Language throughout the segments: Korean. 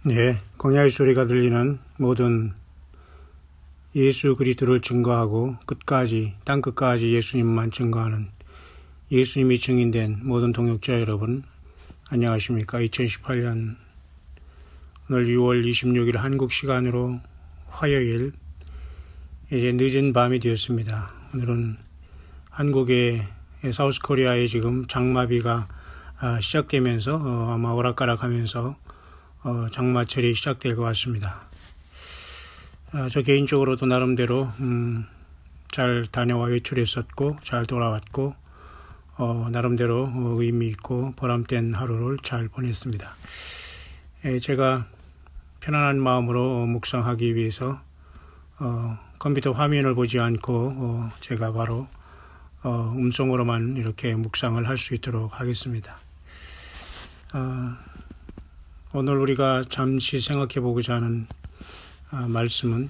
네, 광야의 소리가 들리는 모든 예수 그리스도를 증거하고 끝까지 땅끝까지 예수님만 증거하는 예수님이 증인된 모든 동역자 여러분 안녕하십니까. 2018년 오늘 6월 26일 한국 시간으로 화요일 이제 늦은 밤이 되었습니다. 오늘은 한국의 사우스코리아에 지금 장마비가 시작되면서 아마 오락가락하면서 장마철이 시작될 것 같습니다. 저 개인적으로도 나름대로 잘 다녀와 외출했었고 잘 돌아왔고 나름대로 의미 있고 보람된 하루를 잘 보냈습니다. 제가 편안한 마음으로 묵상하기 위해서 컴퓨터 화면을 보지 않고 제가 바로 음성으로만 이렇게 묵상을 할 수 있도록 하겠습니다. 오늘 우리가 잠시 생각해 보고자 하는 말씀은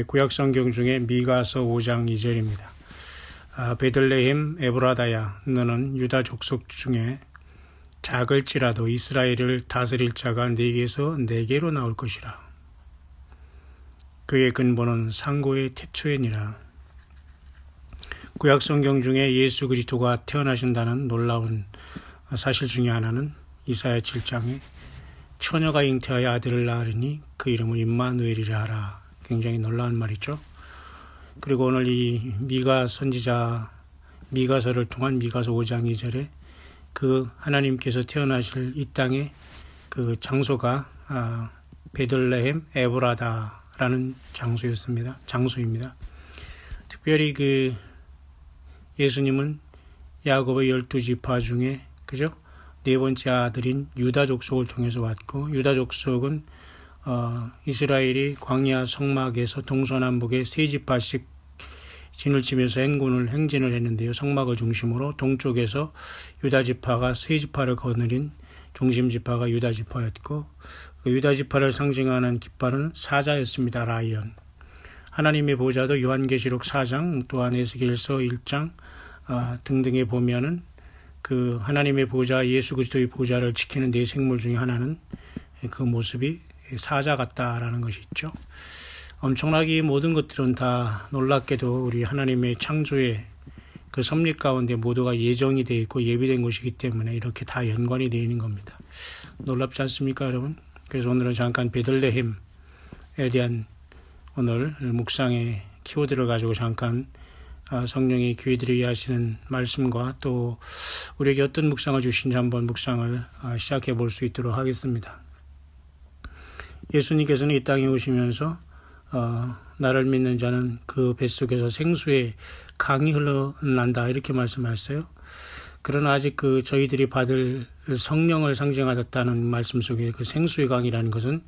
구약성경 중에 미가서 5장 2절입니다. 베들레헴 에브라다야 너는 유다 족속 중에 작을지라도 이스라엘을 다스릴 자가 네게서 네게로 나올 것이라. 그의 근본은 상고의 태초에니라. 구약성경 중에 예수 그리스도가 태어나신다는 놀라운 사실 중에 하나는 이사야 7장에 처녀가 잉태하여 아들을 낳으리니 그 이름은 임마누엘이라 하라. 굉장히 놀라운 말이죠. 그리고 오늘 이 미가 선지자 미가서를 통한 미가서 5장 2절에 그 하나님께서 태어나실 이 땅의 그 장소가 베들레헴 에브라다라는 장소입니다. 특별히 그 예수님은 야곱의 12지파 중에 그죠? 네 번째 아들인 유다 족속을 통해서 왔고 유다 족속은 이스라엘이 광야 성막에서 동서남북에 세 지파씩 진을 치면서 행진을 했는데요. 성막을 중심으로 동쪽에서 유다 지파가 세 지파를 거느린 중심 지파가 유다 지파였고 그 유다 지파를 상징하는 깃발은 사자였습니다. 라이언. 하나님의 보좌도 요한계시록 4장 또한 에스겔서 1장 등등에 보면은 그 하나님의 보좌, 예수 그리스도의 보좌를 지키는 네 생물 중에 하나는 그 모습이 사자 같다라는 것이 있죠. 엄청나게 모든 것들은 다 놀랍게도 우리 하나님의 창조의 그 섭리 가운데 모두가 예정이 되어 있고 예비된 것이기 때문에 이렇게 다 연관이 되어 있는 겁니다. 놀랍지 않습니까, 여러분? 그래서 오늘은 잠깐 베들레헴에 대한 오늘 묵상의 키워드를 가지고 잠깐 성령이 교회들이 하시는 말씀과 또 우리에게 어떤 묵상을 주신지 한번 묵상을 시작해 볼 수 있도록 하겠습니다. 예수님께서는 이 땅에 오시면서 나를 믿는 자는 그 뱃속에서 생수의 강이 흘러난다 이렇게 말씀하셨어요. 그러나 아직 그 저희들이 받을 성령을 상징하셨다는 말씀 속에 그 생수의 강이라는 것은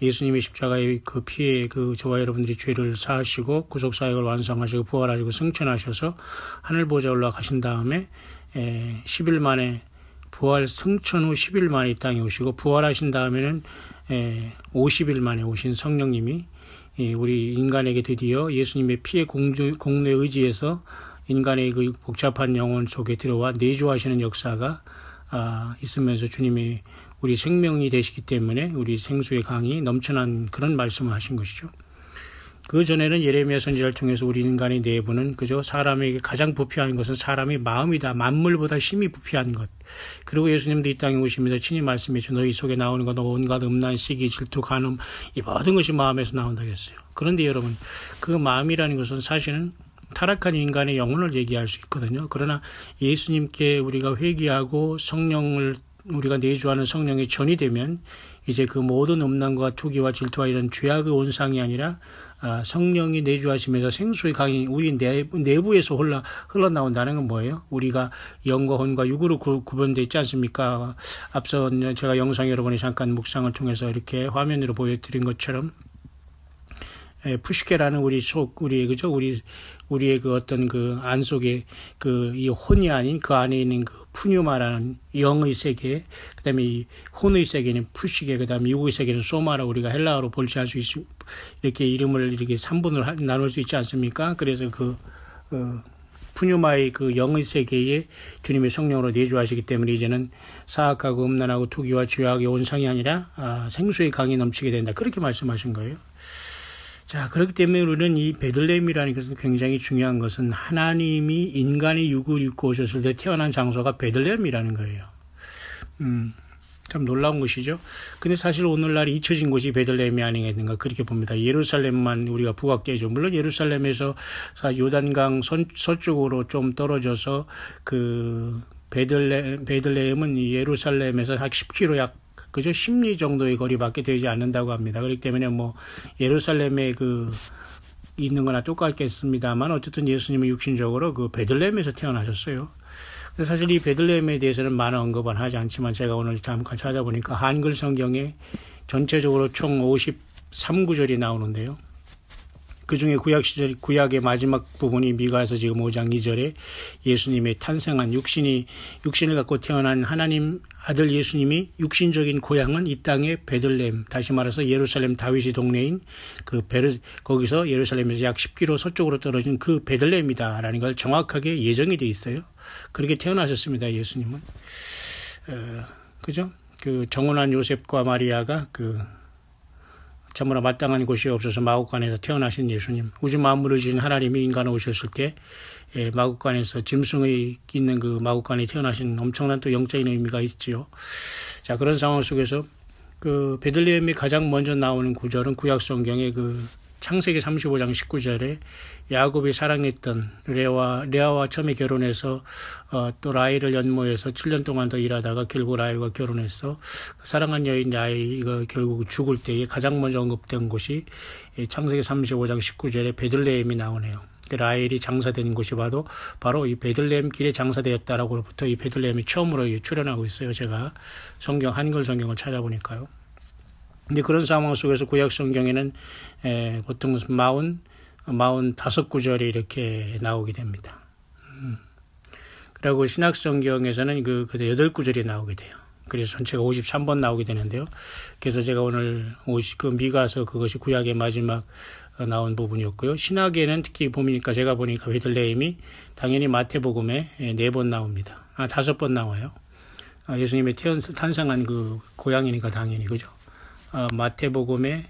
예수님의 십자가의 그 피에 그 저와 여러분들이 죄를 사하시고 구속사역을 완성하시고 부활하시고 승천하셔서 하늘 보좌에 올라가신 다음에 10일 만에 부활 승천 후 10일 만에 이 땅에 오시고 부활하신 다음에는 50일 만에 오신 성령님이 우리 인간에게 드디어 예수님의 피의 공로에 의지해서 인간의 그 복잡한 영혼 속에 들어와 내주하시는 역사가 있으면서 주님이 우리 생명이 되시기 때문에 우리 생수의 강이 넘쳐난 그런 말씀을 하신 것이죠. 그 전에는 예레미야 선지자를 통해서 우리 인간의 내부는 그저 사람에게 가장 부패한 것은 사람의 마음이다. 만물보다 심히 부패한 것. 그리고 예수님도 이 땅에 오시면서 친히 말씀해주죠. 너희 속에 나오는 것 온갖 음란, 시기, 질투, 간음 이 모든 것이 마음에서 나온다고 했어요. 그런데 여러분 그 마음이라는 것은 사실은 타락한 인간의 영혼을 얘기할 수 있거든요. 그러나 예수님께 우리가 회개하고 성령을 우리가 내주하는 성령의 전이 되면 이제 그 모든 음란과 투기와 질투와 이런 죄악의 온상이 아니라 성령이 내주하시면서 생수의 강이 우리 내부에서 흘러나온다는 건 뭐예요? 우리가 영과 혼과 육으로 구분되어 있지 않습니까? 앞서 제가 영상 여러분이 잠깐 묵상을 통해서 이렇게 화면으로 보여드린 것처럼 푸시케라는 우리의 그 어떤 그 안 속에 그 이 혼이 아닌 그 안에 있는 그 푸뉴마라는 영의 세계, 그 다음에 이 혼의 세계는 푸시게, 그 다음에 육의 세계는 소마라고 우리가 헬라어로 볼지할 수 있, 이렇게 이름을 이렇게 3분으로 나눌 수 있지 않습니까? 그래서 푸뉴마의 그 영의 세계에 주님의 성령으로 내주하시기 때문에 이제는 사악하고 음란하고 투기와 죄악의 온상이 아니라 생수의 강이 넘치게 된다. 그렇게 말씀하신 거예요. 자, 그렇기 때문에 우리는 이 베들레헴이라는 것은 굉장히 중요한 것은 하나님이 인간의 육을 입고 오셨을 때 태어난 장소가 베들레헴이라는 거예요. 참 놀라운 것이죠. 근데 사실 오늘날 잊혀진 곳이 베들레헴이 아니겠는가 그렇게 봅니다. 예루살렘만 우리가 부각되죠. 물론 예루살렘에서 요단강 서쪽으로 좀 떨어져서 그 베들레헴은 예루살렘에서 약 10km 그저 10리 정도의 거리밖에 되지 않는다고 합니다. 그렇기 때문에 뭐 예루살렘에 그 있는 거나 똑같겠습니다만 어쨌든 예수님은 육신적으로 그 베들레헴에서 태어나셨어요. 사실 이 베들레헴에 대해서는 많은 언급은 하지 않지만 제가 오늘 잠깐 찾아보니까 한글 성경에 전체적으로 총 53구절이 나오는데요. 그중에 구약의 마지막 부분이 미가서 지금 5장 2절에 예수님의 탄생한 육신을 갖고 태어난 하나님 아들 예수님이 육신적인 고향은 이 땅의 베들레헴, 다시 말해서 예루살렘 다윗의 동네인 거기서 예루살렘에서 약 10km 서쪽으로 떨어진 그 베들레헴이다라는 걸 정확하게 예정이 돼 있어요. 그렇게 태어나셨습니다, 예수님은. 그죠? 그 정혼한 요셉과 마리아가 참으로 마땅한 곳이 없어서 마구간에서 태어나신 예수님. 우주 만물을 지은 하나님이 인간에 오셨을 때 마구간에서 짐승의 있는 그 마구간에 태어나신 엄청난 또 영적인 의미가 있지요. 자, 그런 상황 속에서 그 베들레헴이 가장 먼저 나오는 구절은 구약 성경의 그 창세기 35장 19절에 야곱이 사랑했던 레아와 처음에 결혼해서 또 라헬을 연모해서 7년 동안 더 일하다가 결국 라헬과 결혼해서 사랑한 여인 라헬이 결국 죽을 때에 가장 먼저 언급된 곳이 창세기 35장 19절에 베들레헴이 나오네요. 라헬이 장사된 곳이 바로 이 베들레헴 길에 장사되었다라고부터 이 베들레헴이 처음으로 출현하고 있어요. 제가 한글 성경을 찾아보니까요. 근데 그런 상황 속에서 구약 성경에는 보통 45구절이 이렇게 나오게 됩니다. 그리고 신약 성경에서는 그 8구절이 나오게 돼요. 그래서 전체가 53번 나오게 되는데요. 그래서 제가 오늘 미가서 그것이 구약의 마지막 나온 부분이었고요. 신약에는 특히 제가 보니까 베들레헴이 당연히 마태복음에 4번 나옵니다. 5번 나와요. 예수님의 탄생한 그 고향이니까 당연히, 그죠? 마태복음에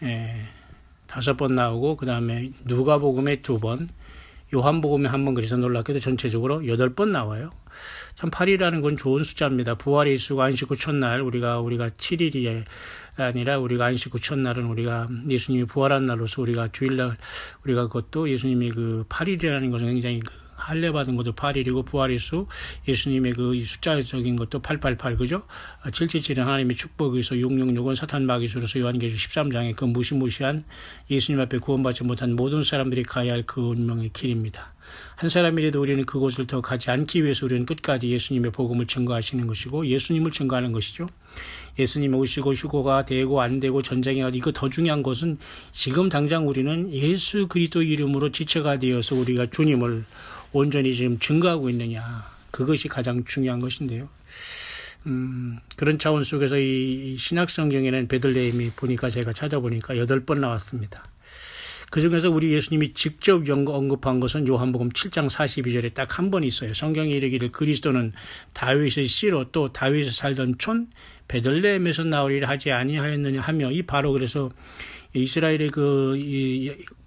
5번 나오고, 그 다음에 누가복음에 2번, 요한복음에 1번, 그래서 놀랍게도 전체적으로 8번 나와요. 참 8이라는 건 좋은 숫자입니다. 부활의 일수고 안식 후 첫날, 우리가 7일이 아니라 우리가 안식 후 첫날은 우리가 예수님이 부활한 날로서 우리가 주일날 우리가 그것도 예수님이 그 8일이라는 것은 굉장히 할례 받은 것도 8일이고 부활의 수 예수님의 그 숫자적인 것도 888, 그죠? 777은 하나님의 축복에서 666은 사탄 마귀수로서 요한계시록 13장에 그 무시무시한 예수님 앞에 구원받지 못한 모든 사람들이 가야 할 그 운명의 길입니다. 한 사람이라도 우리는 그곳을 더 가지 않기 위해서 우리는 끝까지 예수님의 복음을 증거하시는 것이고 예수님을 증거하는 것이죠. 예수님 오시고 휴거가 되고 안 되고 전쟁이 이거 더 중요한 것은 지금 당장 우리는 예수 그리스도 이름으로 지체가 되어서 우리가 주님을 온전히 지금 증거하고 있느냐, 그것이 가장 중요한 것인데요. 그런 차원 속에서 이 신약 성경에는 베들레헴이 보니까 제가 찾아보니까 8번 나왔습니다. 그 중에서 우리 예수님이 직접 언급한 것은 요한복음 7장 42절에 딱 한 번 있어요. 성경이 이르기를 그리스도는 다윗의 씨로 또 다윗이 살던 촌 베들레헴에서 나오리라 하지 아니하였느냐 하며, 이 바로 그래서 이스라엘의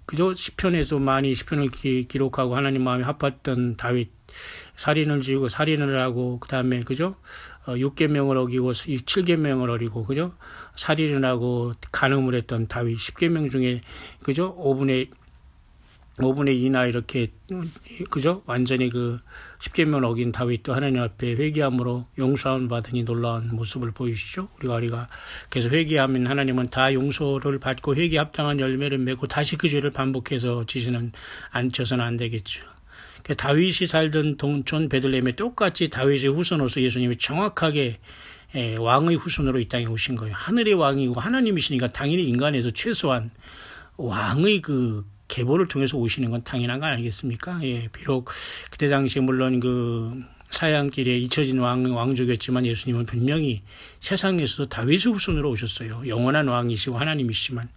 그저 시편에서 많이 시편을 기록하고 하나님 마음에 합했던 다윗, 살인을 하고, 그 다음에, 그죠? 6계명을 어기고, 7계명을 어기고, 그죠? 살인을 하고, 간음을 했던 다윗, 10계명 중에, 그죠? 5분의 2나 이렇게, 그죠? 완전히 10계명을 어긴 다윗도 하나님 앞에 회개함으로 용서함을 받으니 놀라운 모습을 보이시죠? 우리가 그래서 회개하면 하나님은 다 용서를 받고 회개 합당한 열매를 맺고 다시 그 죄를 반복해서 지시는 앉혀서는 안 되겠죠. 다윗이 살던 동촌 베들레헴에 똑같이 다윗의 후손으로서 예수님이 정확하게 왕의 후손으로 이 땅에 오신 거예요. 하늘의 왕이고 하나님이시니까 당연히 인간에서 최소한 왕의 계보를 통해서 오시는 건 당연한 거 아니겠습니까? 예, 비록 그때 당시에 물론 사양길에 잊혀진 왕족이었지만 예수님은 분명히 세상에서도 다윗의 후손으로 오셨어요. 영원한 왕이시고 하나님이시지만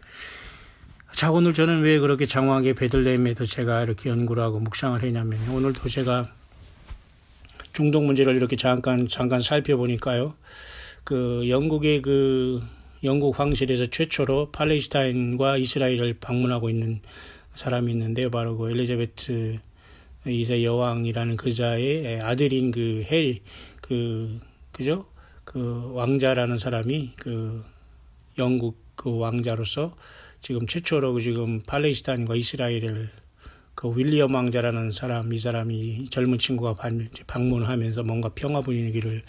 자, 오늘 저는 왜 그렇게 장황하게 베들레헴에도 제가 이렇게 연구를 하고 묵상을 했냐면, 오늘도 제가 중동 문제를 이렇게 잠깐 살펴보니까요. 영국의 영국 황실에서 최초로 팔레스타인과 이스라엘을 방문하고 있는 사람이 있는데요. 바로 그 엘리자베트 2세 여왕이라는 그자의 아들인 왕자라는 사람이 영국 왕자로서 지금 최초로 지금 팔레스타인과 이스라엘을 윌리엄 왕자라는 이 사람이 젊은 친구가 방문하면서 뭔가 평화 분위기를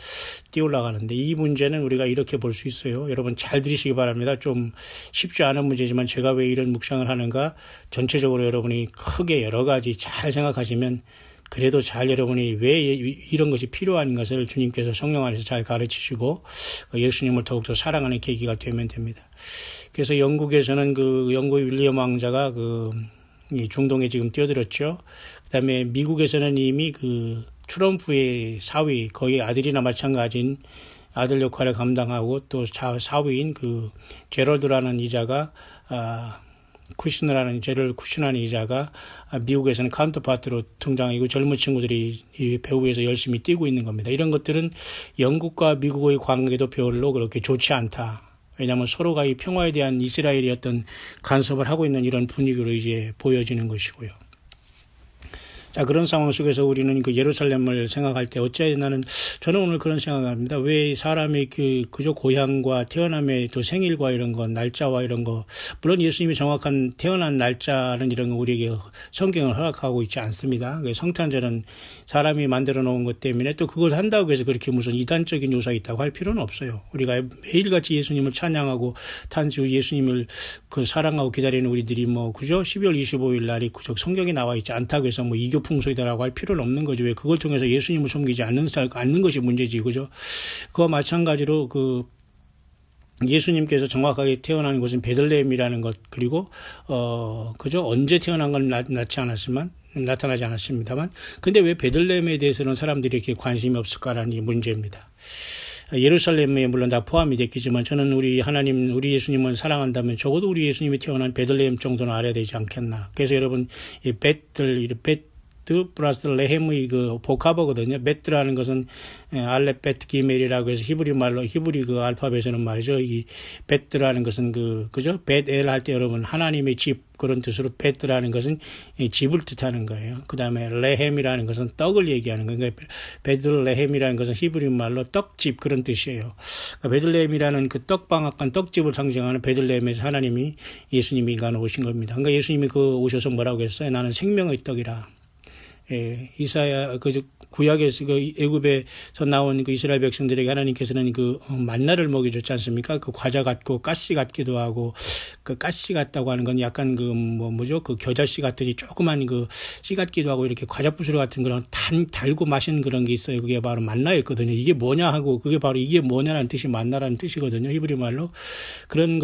띄워나가는데, 이 문제는 우리가 이렇게 볼 수 있어요. 여러분 잘 들으시기 바랍니다. 좀 쉽지 않은 문제지만 제가 왜 이런 묵상을 하는가, 전체적으로 여러분이 크게 여러 가지 잘 생각하시면, 그래도 여러분이 왜 이런 것이 필요한 것을 주님께서 성령 안에서 잘 가르치시고 예수님을 더욱더 사랑하는 계기가 되면 됩니다. 그래서 영국에서는 영국의 윌리엄 왕자가 이 중동에 지금 뛰어들었죠. 그다음에 미국에서는 이미 트럼프의 사위, 거의 아들이나 마찬가지인 아들 역할을 감당하고 또 사위인 제럴드라는 이자가 제럴 쿠시너라는 이자가 미국에서는 카운터파트로 등장하고 젊은 친구들이 이 배후에서 열심히 뛰고 있는 겁니다. 이런 것들은 영국과 미국의 관계도 별로 그렇게 좋지 않다. 왜냐하면 서로가 이 평화에 대한 이스라엘이 어떤 간섭을 하고 있는 이런 분위기로 이제 보여지는 것이고요. 자, 그런 상황 속에서 우리는 예루살렘을 생각할 때 저는 오늘 그런 생각을 합니다. 왜 사람이 그저 고향과 태어남의 또 생일과 이런 거, 날짜와 이런 거, 물론 예수님이 정확한 태어난 날짜는 이런 거 우리에게 성경을 허락하고 있지 않습니다. 성탄절은 사람이 만들어 놓은 것 때문에 또 그걸 한다고 해서 그렇게 무슨 이단적인 요소가 있다고 할 필요는 없어요. 우리가 매일같이 예수님을 찬양하고 예수님을 사랑하고 기다리는 우리들이 그죠? 12월 25일 날이 그저 성경에 나와 있지 않다고 해서 이교 풍속이다라고 할 필요는 없는 거죠. 왜 그걸 통해서 예수님을 섬기지 않는 것이 문제지, 그죠? 그와 마찬가지로 예수님께서 정확하게 태어난 곳은 베들레헴이라는 것, 그리고 그죠? 언제 태어난 건 나타나지 않았습니다만, 근데 왜 베들레헴에 대해서는 사람들이 이렇게 관심이 없을까라는 이 문제입니다. 예루살렘에 물론 다 포함이 됐겠지만, 저는 우리 예수님을 사랑한다면 적어도 우리 예수님이 태어난 베들레헴 정도는 알아야 되지 않겠나. 그래서 여러분, 이 베트 플러스 레헴의 복합어거든요. 베트라는 것은 알렙 베트 기멜이라고 해서 히브리 알파벳에는 말이죠. 이 베트라는 것은 그죠? 벳엘 할 때 여러분 하나님의 집, 그런 뜻으로 베트라는 것은 집을 뜻하는 거예요. 그 다음에 레헴이라는 것은 떡을 얘기하는 거예요. 그러니까 베들레헴이라는 것은 히브리 말로 떡집, 그런 뜻이에요. 그러니까 베들레헴이라는 떡방앗간 떡집을 상징하는 베들레헴에서 하나님이 예수님이 인간으로 오신 겁니다. 그러니까 예수님이 오셔서 뭐라고 했어요? 나는 생명의 떡이라. 이사야 구약에서 애굽에서 나온 이스라엘 백성들에게 하나님께서는 만나를 먹여줬지 않습니까? 과자 같고 가시 같기도 하고, 가시 같다고 하는 건 약간 겨자씨 같더니 조그만 씨 같기도 하고, 이렇게 과자 부스러 같은 그런 달고 맛있는 그런 게 있어요. 그게 바로 만나였거든요. 이게 뭐냐 하고, 그게 바로 이게 뭐냐라는 뜻이 만나라는 뜻이거든요. 히브리 말로. 그런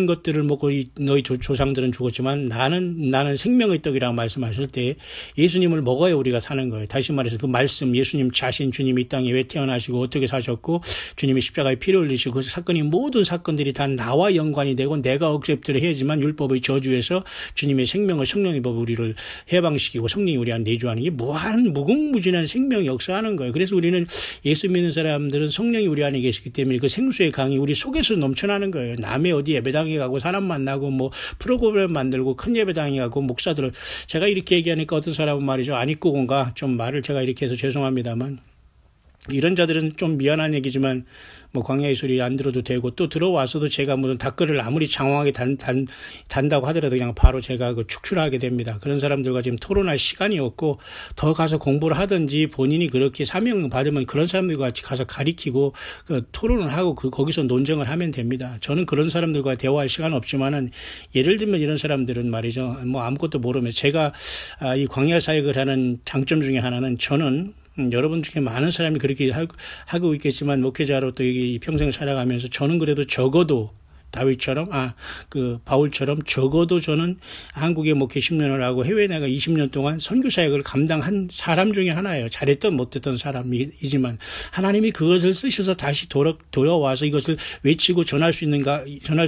것들을 먹고 너희 조상들은 죽었지만 나는 생명의 떡이라고 말씀하실 때 예수님을 먹어야 우리가 사는 거예요. 다시 말해서 그 말씀, 예수님 자신, 주님이 이 땅에 왜 태어나시고 어떻게 사셨고 주님이 십자가에 피를 흘리시고 그 모든 사건들이 다 나와 연관이 되고 내가 억셉트를 해야지만 율법의 저주에서 주님의 생명을 성령의 법 우리를 해방시키고 성령이 우리 안에 내주하는 게 무궁무진한 생명이 역사하는 거예요. 그래서 우리는 예수 믿는 사람들은 성령이 우리 안에 계시기 때문에 그 생수의 강이 우리 속에서 넘쳐나는 거예요. 남의 어디 예배당에 가고 사람 만나고 프로그램 만들고 큰 예배당에 가고 목사들을, 제가 이렇게 얘기하니까 어떤 사람은 말이죠, 안 입고 온가, 좀 말을 제가 이렇게 해서 죄송합니다만, 이런 자들은 좀 미안한 얘기지만 광야의 소리 안 들어도 되고, 또 들어와서도 제가 무슨 댓글을 아무리 장황하게 단다고 하더라도 그냥 바로 제가 축출하게 됩니다. 그런 사람들과 지금 토론할 시간이 없고, 더 가서 공부를 하든지 본인이 그렇게 사명 받으면 그런 사람들과 같이 가서 가리키고 토론을 하고 거기서 논쟁을 하면 됩니다. 저는 그런 사람들과 대화할 시간은 없지만은, 예를 들면 이런 사람들은 말이죠, 아무것도 모르면, 제가 이 광야 사역을 하는 장점 중에 하나는, 저는 여러분 중에 많은 사람이 그렇게 하고 있겠지만, 목회자로 또 이 평생 살아가면서 저는 그래도 적어도 다윗처럼, 바울처럼 적어도 저는 한국에 목회 10년을 하고 해외 나가 20년 동안 선교 사역을 감당한 사람 중에 하나예요. 잘했던 못했던 사람이지만 하나님이 그것을 쓰셔서 다시 돌아와서 이것을 외치고 전할 수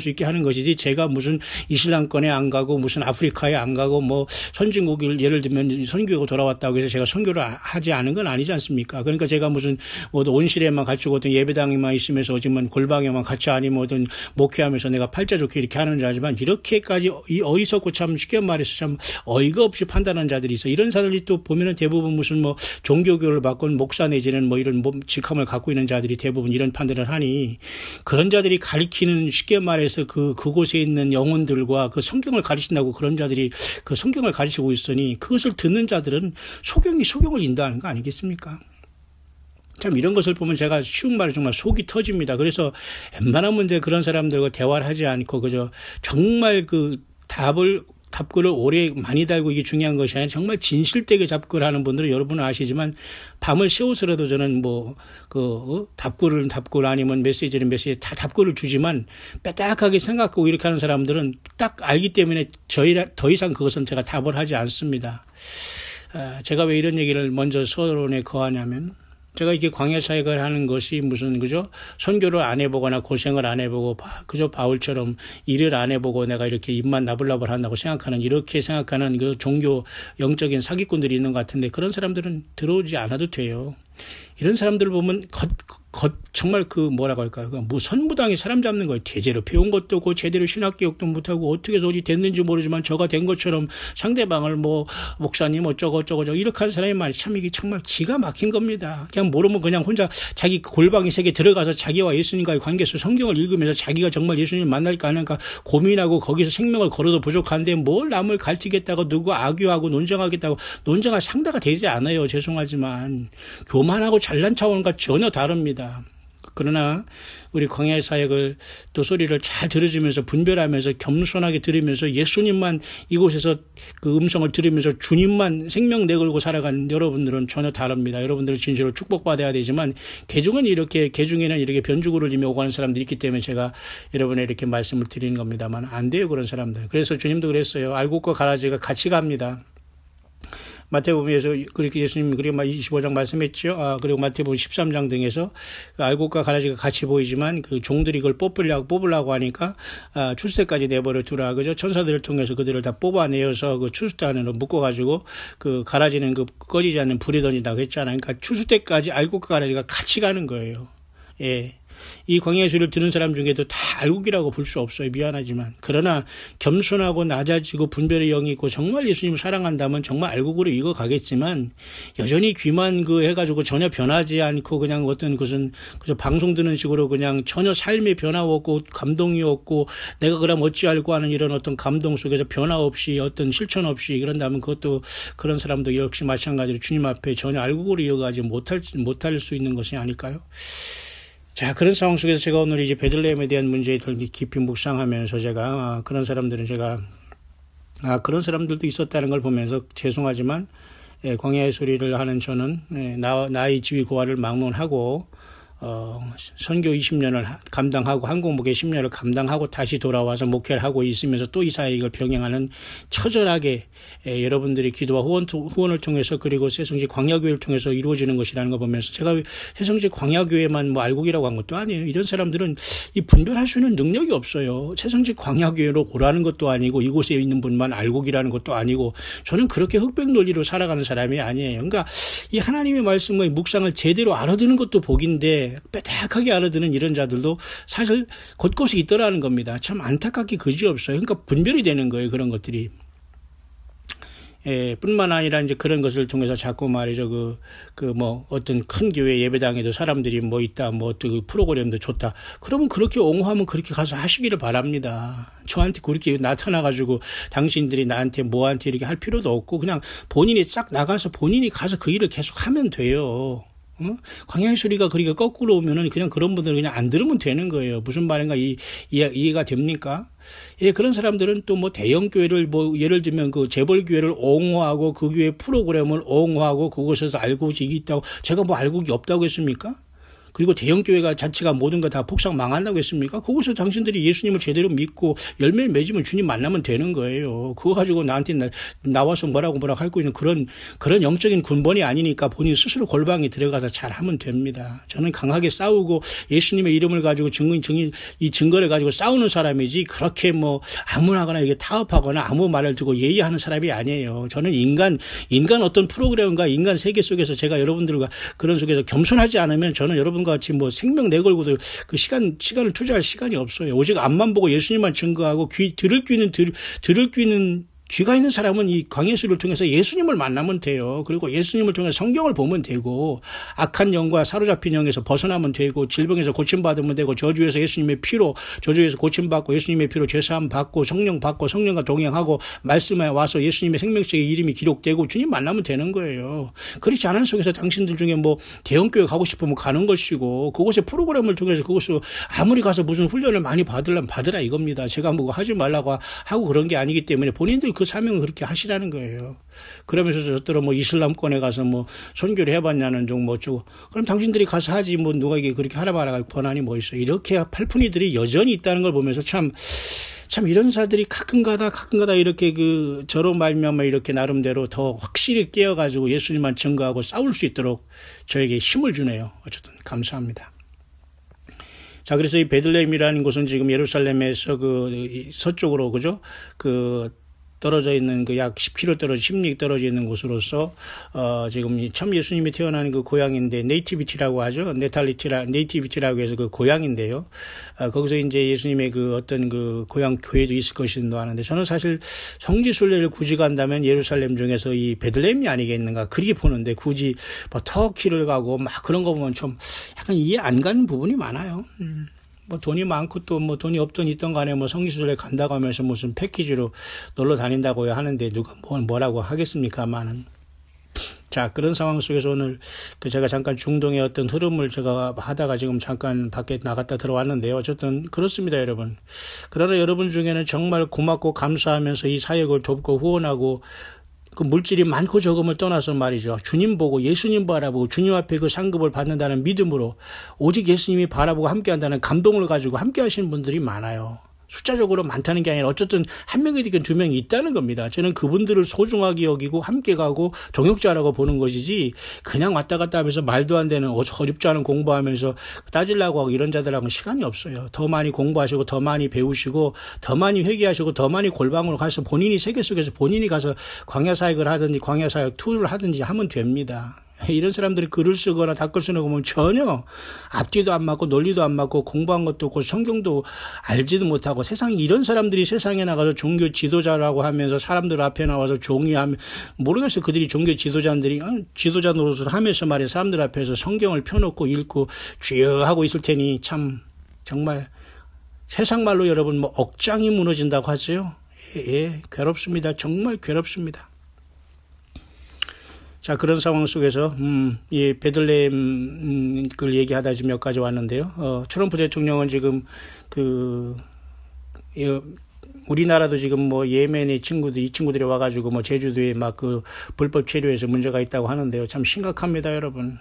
있게 하는 것이지, 제가 무슨 이슬람권에 안 가고 무슨 아프리카에 안 가고 뭐 선진국을 예를 들면 선교하고 돌아왔다고 해서 제가 선교를 하지 않은 건 아니지 않습니까? 그러니까 제가 무슨 뭐 온실에만 갇히고 어떤 예배당에만 있으면서 어쩌면 골방에만 갇혀 아니면 어떤 목회하면서 내가 팔자 좋게 이렇게 하는 자지만, 이렇게까지 이 어리석고 참 쉽게 말해서 참 어이가 없이 판단하는 자들이 있어. 이런 사람들이 또 보면은 대부분 무슨 뭐 종교교를 받건 목사 내지는 뭐 이런 직함을 갖고 있는 자들이 대부분 이런 판단을 하니, 그런 자들이 가리키는, 쉽게 말해서 그곳에 있는 영혼들과 그 성경을 가르친다고 그런 자들이 그 성경을 가르치고 있으니, 그것을 듣는 자들은 소경을 인도하는 거 아니겠습니까? 참 이런 것을 보면 제가 쉬운 말로 정말 속이 터집니다. 그래서 웬만하면 이제 그런 사람들과 대화를 하지 않고 그저 정말 그 답글을 오래 많이 달고 이게 중요한 것이 아니라 정말 진실되게 답글하는 분들은 여러분은 아시지만 밤을 새워서라도 저는 답글 아니면 메시지는 메시지 다 답글을 주지만 빼딱하게 생각하고 이렇게 하는 사람들은 딱 알기 때문에 더 이상 그것은 제가 답을 하지 않습니다. 제가 왜 이런 얘기를 먼저 서론에 거하냐면, 제가 이렇게 광야 사역을 하는 것이 무슨 선교를 안 해보거나 고생을 안 해보고 그저 바울처럼 일을 안 해보고 내가 이렇게 입만 나불나불 한다고 이렇게 생각하는 그 종교 영적인 사기꾼들이 있는 것 같은데, 그런 사람들은 들어오지 않아도 돼요. 이런 사람들을 보면 정말 뭐라고 할까요? 선무당이 사람 잡는 거예요. 제대로 배운 것도 없고 제대로 신학교육도 못하고 어떻게 해서 어디 됐는지 모르지만 저가 된 것처럼 상대방을 목사님 어쩌고 이렇게 하는 사람이 말이 참 이게 정말 기가 막힌 겁니다. 그냥 모르면 그냥 혼자 자기 골방의 세계에 들어가서 자기와 예수님과의 관계에서 성경을 읽으면서 자기가 정말 예수님을 만날까 안 할까 고민하고 거기서 생명을 걸어도 부족한데 뭘 남을 가르치겠다고 누구 악유하고 논쟁하겠다고, 논쟁할 상대가 되지 않아요. 죄송하지만 교만하고 잘난 차원과 전혀 다릅니다. 그러나 우리 광야의 사역을 또 소리를 잘 들어주면서 분별하면서 겸손하게 들으면서 예수님만 이곳에서 그 음성을 들으면서 주님만 생명 내걸고 살아가는 여러분들은 전혀 다릅니다. 여러분들은 진실로 축복받아야 되지만 개중에는 이렇게 변주구를 이며 오가는 사람들이 있기 때문에 제가 여러분에 이렇게 말씀을 드리는 겁니다만, 안 돼요 그런 사람들. 그래서 주님도 그랬어요. 알곡과 가라지가 같이 갑니다. 마태복음에서 그렇게 예수님이 그리고 25장 말씀했죠. 그리고 마태복음 13장 등에서 알곡과 가라지가 같이 보이지만 그 종들이 그걸 뽑으려고 하니까 추수대까지 내버려 두라. 그죠? 천사들을 통해서 그들을 다 뽑아내어서 그 추수단으로 묶어가지고 그 가라지는 꺼지지 않는 불에 던진다고 했잖아요. 그러니까 추수대까지 알곡과 가라지가 같이 가는 거예요. 예. 이 광야의 소리를 듣는 사람 중에도 다 알곡이라고 볼 수 없어요. 미안하지만. 그러나 겸손하고 낮아지고 분별의 영이 있고 정말 예수님을 사랑한다면 정말 알곡으로 익어가겠지만, 여전히 귀만 해가지고 전혀 변하지 않고 그냥 어떤 그저 방송 듣는 식으로 그냥 전혀 삶의 변화 없고 감동이 없고 내가 그럼 어찌 알고 하는 이런 어떤 감동 속에서 변화 없이 어떤 실천 없이 그런다면 그런 사람도 역시 마찬가지로 주님 앞에 전혀 알곡으로 이어가지 못할 수 있는 것이 아닐까요? 자, 그런 상황 속에서 제가 오늘 이제 베들레헴에 대한 문제에 더 깊이 묵상하면서 제가 그런 사람들도 있었다는 걸 보면서 죄송하지만 광야의 소리를 하는 저는 나의 지위 고하를 막론하고 선교 20년을 감당하고 한국목회 10년을 감당하고 다시 돌아와서 목회를 하고 있으면서 또 이 사역을 병행하는 처절하게 여러분들이 기도와 후원을 통해서 그리고 새성지 광야교회를 통해서 이루어지는 것이라는 거 보면서 제가 새성지 광야교회만 알곡이라고 한 것도 아니에요. 이런 사람들은 이 분별할 수 있는 능력이 없어요. 새성지 광야교회로 오라는 것도 아니고 이곳에 있는 분만 알곡이라는 것도 아니고 저는 그렇게 흑백 논리로 살아가는 사람이 아니에요. 그러니까 이 하나님의 말씀의 묵상을 제대로 알아듣는 것도 복인데 빼딱하게 알아듣는 이런 자들도 사실 곳곳에 있더라는 겁니다. 참 안타깝게 그지없어요. 그러니까 분별이 되는 거예요. 그런 것들이. 뿐만 아니라 이제 그런 것을 통해서 자꾸 말이죠. 어떤 큰 교회 예배당에도 사람들이 있다, 그 프로그램도 좋다. 그러면 그렇게 옹호하면 그렇게 가서 하시기를 바랍니다. 저한테 그렇게 나타나가지고 당신들이 나한테 뭐한테 이렇게 할 필요도 없고 그냥 본인이 싹 나가서 본인이 가서 그 일을 계속 하면 돼요. 광야의 소리가 그러니까 거꾸로 오면은 그냥 그런 분들은 그냥 안 들으면 되는 거예요. 무슨 말인가 이해가 됩니까? 예, 그런 사람들은 또 대형 교회를 예를 들면 그 재벌 교회를 옹호하고 그 교회 프로그램을 옹호하고 그곳에서 알곡이 있다고 제가 알곡이 없다고 했습니까? 그리고 대형교회가 자체가 모든 거 다 폭삭 망한다고 했습니까? 거기서 당신들이 예수님을 제대로 믿고 열매를 맺으면 주님 만나면 되는 거예요. 그거 가지고 나한테 나와서 뭐라고 하고 있는 그런 영적인 군번이 아니니까 본인 스스로 골방에 들어가서 잘하면 됩니다. 저는 강하게 싸우고 예수님의 이름을 가지고 이 증거를 가지고 싸우는 사람이지 그렇게 뭐 아무나거나 이렇게 타협하거나 아무 말을 듣고 예의하는 사람이 아니에요. 저는 인간 어떤 프로그램과 인간 세계 속에서 제가 여러분들과 그런 속에서 겸손하지 않으면 저는 여러분과 같이 뭐 생명 내걸고도 그 시간을 투자할 시간이 없어요. 오직 앞만 보고 예수님만 증거하고 들을 귀는 귀가 있는 사람은 이 광예수를 통해서 예수님을 만나면 돼요. 그리고 예수님을 통해 성경을 보면 되고 악한 영과 사로잡힌 영에서 벗어나면 되고 질병에서 고침받으면 되고 저주에서 고침받고 예수님의 피로 죄사함 받고 성령 받고 성령과 동행하고 말씀에 와서 예수님의 생명책의 이름이 기록되고 주님 만나면 되는 거예요. 그렇지 않은 속에서 당신들 중에 뭐 대형교회 가고 싶으면 가는 것이고 그곳의 프로그램을 통해서 그곳으로 아무리 가서 무슨 훈련을 많이 받으려면 받으라 이겁니다. 제가 뭐 하지 말라고 하고 그런 게 아니기 때문에 본인들 그 사명을 그렇게 하시라는 거예요. 그러면서 저더러 뭐 이슬람권에 가서 뭐 선교를 해봤냐는 좀 뭐 어쩌고. 그럼 당신들이 가서 하지 뭐 누가에게 그렇게 하라 말아가 권한이 뭐 있어. 이렇게 팔푼이들이 여전히 있다는 걸 보면서 참 이런 사들이 가끔가다 이렇게 저로 말미암아 이렇게 나름대로 더 확실히 깨어가지고 예수님만 증거하고 싸울 수 있도록 저에게 힘을 주네요. 어쨌든 감사합니다. 자, 그래서 이 베들레헴이라는 곳은 지금 예루살렘에서 서쪽으로, 그죠? 떨어져 있는 약 10km 떨어져 10리 떨어져 있는 곳으로서 지금 참 예수님이 태어난 그 고향인데 네이티비티라고 하죠. 네이티비티라고 해서 그 고향인데요. 거기서 이제 예수님의 어떤 고향 교회도 있을 것인도 하는데 저는 사실 성지순례를 굳이 간다면 예루살렘 중에서 이 베들레헴이 아니겠는가 그렇게 보는데 굳이 뭐 터키를 가고 막 그런 거 보면 좀 약간 이해 안 가는 부분이 많아요. 뭐 돈이 많고 또 뭐 돈이 없든 있던 간에 뭐 성지순례 간다고 하면서 무슨 패키지로 놀러 다닌다고 하는데 누가 뭐라고 하겠습니까만은. 자, 그런 상황 속에서 오늘 제가 잠깐 중동의 어떤 흐름을 제가 하다가 지금 잠깐 밖에 나갔다 들어왔는데요. 어쨌든 그렇습니다, 여러분. 그러나 여러분 중에는 정말 고맙고 감사하면서 이 사역을 돕고 후원하고 그 물질이 많고 적음을 떠나서 말이죠. 주님 보고 예수님 바라보고 주님 앞에 그 상급을 받는다는 믿음으로 오직 예수님이 바라보고 함께한다는 감동을 가지고 함께 하시는 분들이 많아요. 숫자적으로 많다는 게 아니라 어쨌든 한 명이든 두 명이 있다는 겁니다. 저는 그분들을 소중하게 여기고 함께 가고 동역자라고 보는 것이지 그냥 왔다 갔다 하면서 말도 안 되는 어줍지 않은 공부하면서 따지려고 하고 이런 자들하고는 시간이 없어요. 더 많이 공부하시고 더 많이 배우시고 더 많이 회개하시고 더 많이 골방으로 가서 본인이 세계 속에서 본인이 가서 광야사역을 하든지 광야사역 투를 하든지 하면 됩니다. 이런 사람들이 글을 쓰거나 댓글 쓰는 거 보면 전혀 앞뒤도 안 맞고 논리도 안 맞고 공부한 것도 없고 성경도 알지도 못하고 이런 사람들이 세상에 나가서 종교 지도자라고 하면서 사람들 앞에 나와서 종이하면 모르겠어요. 그들이 종교 지도자 노릇을 하면서 말이야 사람들 앞에서 성경을 펴놓고 읽고 주여 하고 있을 테니 참 정말 세상 말로 여러분 뭐 억장이 무너진다고 하세요. 예, 괴롭습니다. 정말 괴롭습니다. 자, 그런 상황 속에서, 이 베들레헴 걸 얘기하다 지금 여기까지 왔는데요. 트럼프 대통령은 지금 우리나라도 지금 뭐 예멘의 이 친구들이 와가지고 뭐 제주도에 막 불법 체류해서 문제가 있다고 하는데요. 참 심각합니다, 여러분.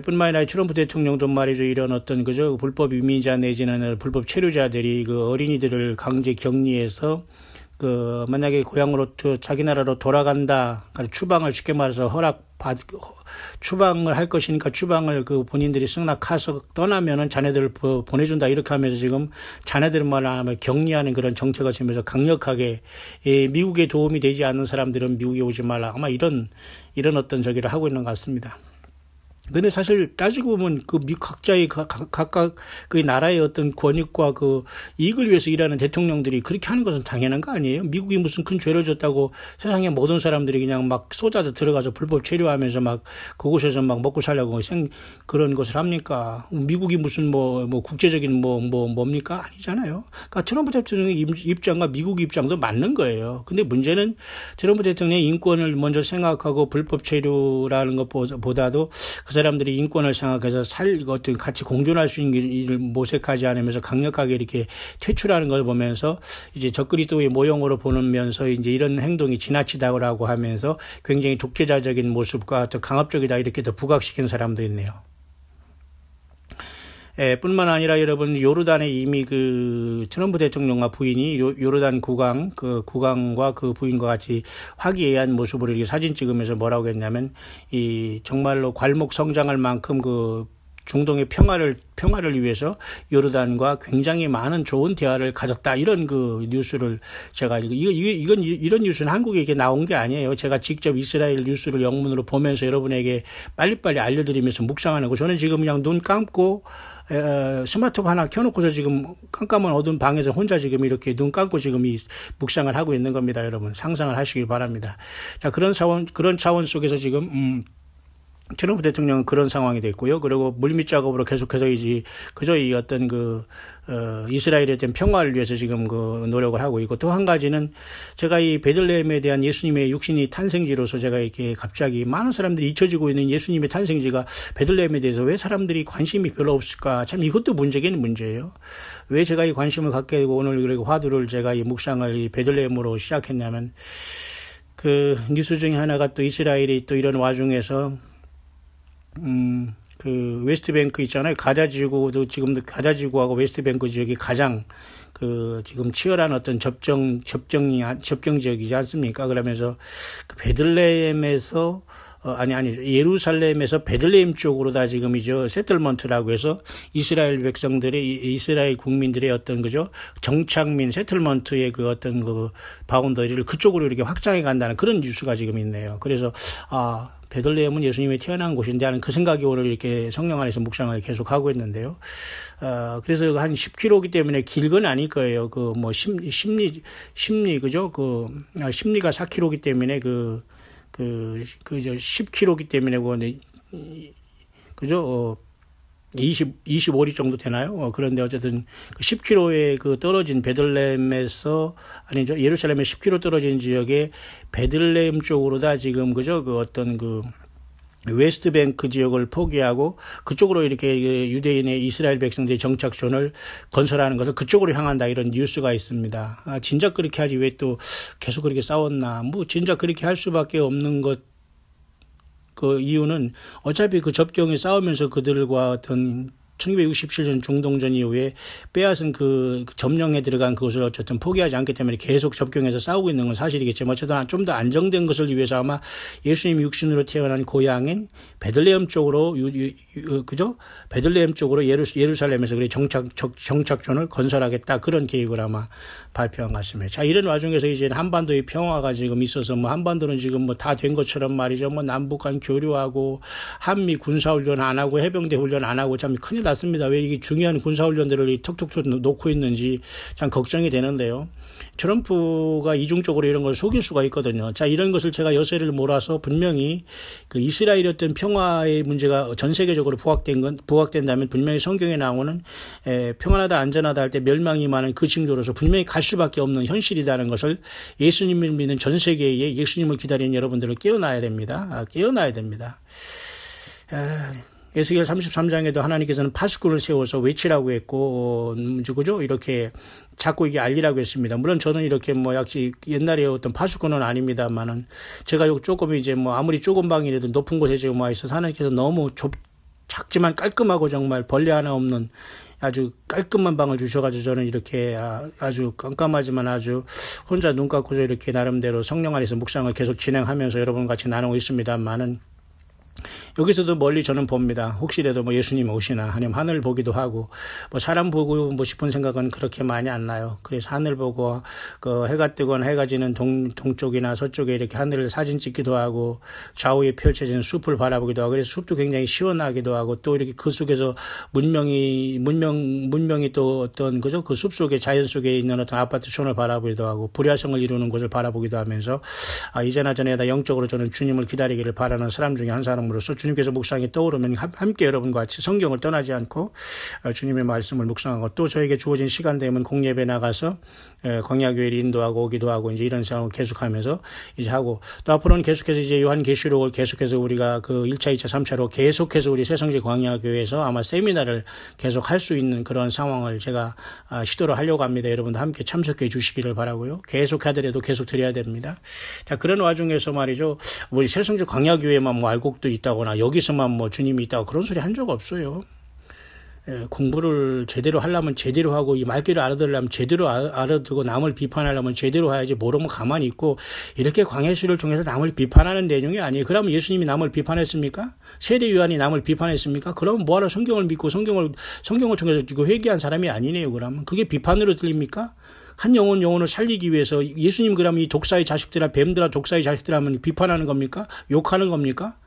뿐만 아니라 트럼프 대통령도 말이죠. 이런 어떤 불법 이민자 내지는 불법 체류자들이 어린이들을 강제 격리해서 만약에 고향으로 자기 나라로 돌아간다. 추방을 쉽게 말해서 추방을 할 것이니까 추방을 본인들이 승낙해서 떠나면은 자네들을 보내준다. 이렇게 하면서 지금 자네들만 격리하는 그런 정책을 쓰면서 강력하게 미국에 도움이 되지 않는 사람들은 미국에 오지 말라. 아마 이런 어떤 저기를 하고 있는 것 같습니다. 근데 사실 따지고 보면 각자의 각각 나라의 어떤 권익과 이익을 위해서 일하는 대통령들이 그렇게 하는 것은 당연한 거 아니에요? 미국이 무슨 큰 죄를 졌다고 세상의 모든 사람들이 그냥 막 쏟아져 들어가서 불법 체류하면서 막 그곳에서 막 먹고 살려고 그런 것을 합니까? 미국이 무슨 국제적인 뭡니까? 아니잖아요. 그러니까 트럼프 대통령의 입장과 미국 입장도 맞는 거예요. 근데 문제는 트럼프 대통령의 인권을 먼저 생각하고 불법 체류라는 것보다도 그 사람들이 인권을 생각해서 어떤 같이 공존할 수 있는 일을 모색하지 않으면서 강력하게 이렇게 퇴출하는 걸 보면서 이제 적그리스도의 모형으로 보면서 이제 이런 행동이 지나치다고 하면서 굉장히 독재자적인 모습과 더 강압적이다 이렇게 더 부각시킨 사람도 있네요. 뿐만 아니라 여러분 요르단에 이미 그 트럼프 대통령과 부인이 요르단 국왕과 그 부인과 같이 화기애애한 모습으로 이렇게 사진 찍으면서 뭐라고 했냐면 이 정말로 괄목 성장할 만큼 그 중동의 평화를 위해서 요르단과 굉장히 많은 좋은 대화를 가졌다. 이런 그 뉴스를 제가 이런 뉴스는 한국에 이게 나온 게 아니에요. 제가 직접 이스라엘 뉴스를 영문으로 보면서 여러분에게 빨리빨리 알려드리면서 묵상하는 거. 저는 지금 그냥 눈 감고 스마트폰 하나 켜놓고서 지금 깜깜한 어두운 방에서 혼자 지금 이렇게 눈 감고 지금 이 묵상을 하고 있는 겁니다. 여러분 상상을 하시길 바랍니다. 자, 그런 차원 속에서 지금 트럼프 대통령은 그런 상황이 됐고요. 그리고 물밑 작업으로 계속해서 이제 그저 이 어떤 이스라엘에 대한 평화를 위해서 지금 노력을 하고 있고, 또 한 가지는 제가 이 베들레헴에 대한 예수님의 육신이 탄생지로서 제가 이렇게 갑자기 많은 사람들이 잊혀지고 있는 예수님의 탄생지가 베들레헴에 대해서 왜 사람들이 관심이 별로 없을까? 참 이것도 문제긴 문제예요. 왜 제가 이 관심을 갖게 되고 오늘 그리고 화두를 제가 이 묵상을 이 베들레헴으로 시작했냐면 그 뉴스 중에 하나가 또 이스라엘이 또 이런 와중에서 그 웨스트뱅크 있잖아요. 가자지구도 지금도 가자지구하고 웨스트뱅크 지역이 가장 지금 치열한 어떤 접경 지역이지 않습니까? 그러면서 그 베들레헴에서 예루살렘에서 베들레헴 쪽으로 다 지금 세틀먼트라고 해서 이스라엘 백성들의 이스라엘 국민들의 어떤 정착민 세틀먼트의 그 어떤 바운더리를 그쪽으로 이렇게 확장해 간다는 그런 뉴스가 지금 있네요. 그래서 베들레헴은 예수님이 태어난 곳인데 하는 그 생각이 오늘 이렇게 성령 안에서 묵상을 계속 하고 있는데요. 그래서 한 10km이기 때문에 길 건 아닐 거예요. 심리가 4km이기 때문에 10km이기 때문에 그죠? 25리 정도 되나요? 그런데 어쨌든 10km에 떨어진 베들레헴에서 예루살렘에 10km 떨어진 지역에 베들레헴 쪽으로 다 지금 웨스트뱅크 지역을 포기하고 그쪽으로 이렇게 유대인의 이스라엘 백성들의 정착촌을 건설하는 것을 그쪽으로 향한다, 이런 뉴스가 있습니다. 진작 그렇게 하지 왜 또 계속 그렇게 싸웠나? 진작 그렇게 할 수밖에 없는 그 이유는 어차피 그 접경에 싸우면서 그들과 어떤 1967년 중동전 이후에 빼앗은 점령에 들어간 그것을 어쨌든 포기하지 않기 때문에 계속 접경해서 싸우고 있는 건 사실이겠지만 어쨌든 좀 더 안정된 것을 위해서 아마 예수님 육신으로 태어난 고향인 베들레헴 쪽으로 베들레헴 쪽으로 예루살렘에서 정착촌을 건설하겠다, 그런 계획을 아마 발표한 것 같습니다. 자, 이런 와중에서 이제 한반도의 평화가 지금 있어서 한반도는 지금 다 된 것처럼 말이죠. 남북 간 교류하고 한미 군사훈련 안 하고 해병대 훈련 안 하고 참 큰일 났습니다. 왜 이게 중요한 군사훈련들을 턱턱 놓고 있는지 참 걱정이 되는데요. 트럼프가 이중적으로 이런 걸 속일 수가 있거든요. 자, 이런 것을 제가 여세를 몰아서 분명히 이스라엘의 어떤 평화의 문제가 전 세계적으로 부각된다면 분명히 성경에 나오는 평안하다 안전하다 할 때 멸망이 많은 그 징조로서 분명히 갈 수밖에 없는 현실이라는 것을 예수님을 믿는 전 세계에 예수님을 기다리는 여러분들은 깨어나야 됩니다. 깨어나야 됩니다. 에스겔 33장에도 하나님께서는 파수꾼을 세워서 외치라고 했고, 그죠? 이렇게 자꾸 이게 알리라고 했습니다. 물론 저는 이렇게 역시 옛날에 어떤 파수꾼은 아닙니다만은 제가 조금 아무리 좁은 방이라도 높은 곳에 지금 와 있어서 하나님께서 너무 작지만 깔끔하고 정말 벌레 하나 없는 아주 깔끔한 방을 주셔가지고 저는 이렇게 아주 깜깜하지만 아주 혼자 눈 감고서 이렇게 나름대로 성령 안에서 묵상을 계속 진행하면서 여러분과 같이 나누고 있습니다만은 여기서도 멀리 저는 봅니다. 혹시라도 예수님 오시나, 아니면 하늘 보기도 하고, 사람 보고 싶은 생각은 그렇게 많이 안 나요. 그래서 하늘 보고, 해가 뜨거나 해가 지는 동쪽이나 서쪽에 이렇게 하늘을 사진 찍기도 하고, 좌우에 펼쳐진 숲을 바라보기도 하고, 그래서 숲도 굉장히 시원하기도 하고, 또 이렇게 그 속에서 문명이 또 어떤, 그죠? 그 숲 속에, 자연 속에 있는 어떤 아파트촌을 바라보기도 하고, 불야성을 이루는 곳을 바라보기도 하면서, 이제나 저래다 영적으로 저는 주님을 기다리기를 바라는 사람 중에 한 사람으로서 주님께서 묵상이 떠오르면 함께 여러분과 같이 성경을 떠나지 않고 주님의 말씀을 묵상하고, 또 저에게 주어진 시간 되면 공예배 나가서 광야교회를 인도하고 오기도 하고 이제 이런 상황을 계속하면서 이제 하고, 또 앞으로는 계속해서 이제 요한계시록을 계속해서 우리가 1차, 2차, 3차로 계속해서 우리 새성지 광야교회에서 아마 세미나를 계속 할 수 있는 그런 상황을 제가 시도를 하려고 합니다. 여러분도 함께 참석해 주시기를 바라고요. 계속 하더라도 계속 드려야 됩니다. 자, 그런 와중에서 말이죠. 우리 새성지 광야교회만 알곡도 있다거나 여기서만 주님이 있다고 그런 소리 한 적 없어요. 공부를 제대로 하려면 제대로 하고 이 말귀를 알아들으려면 제대로 알아듣고 남을 비판하려면 제대로 해야지 모르면 가만히 있고 이렇게 광해수를 통해서 남을 비판하는 내용이 아니에요. 그러면 예수님이 남을 비판했습니까? 세례 요한이 남을 비판했습니까? 그럼 뭐하러 성경을 믿고 성경을 통해서 회개한 사람이 아니네요. 그러면 그게 비판으로 들립니까? 한 영혼을 살리기 위해서 예수님 그러면 이 독사의 자식들아 뱀들아 독사의 자식들아 하면 비판하는 겁니까? 욕하는 겁니까?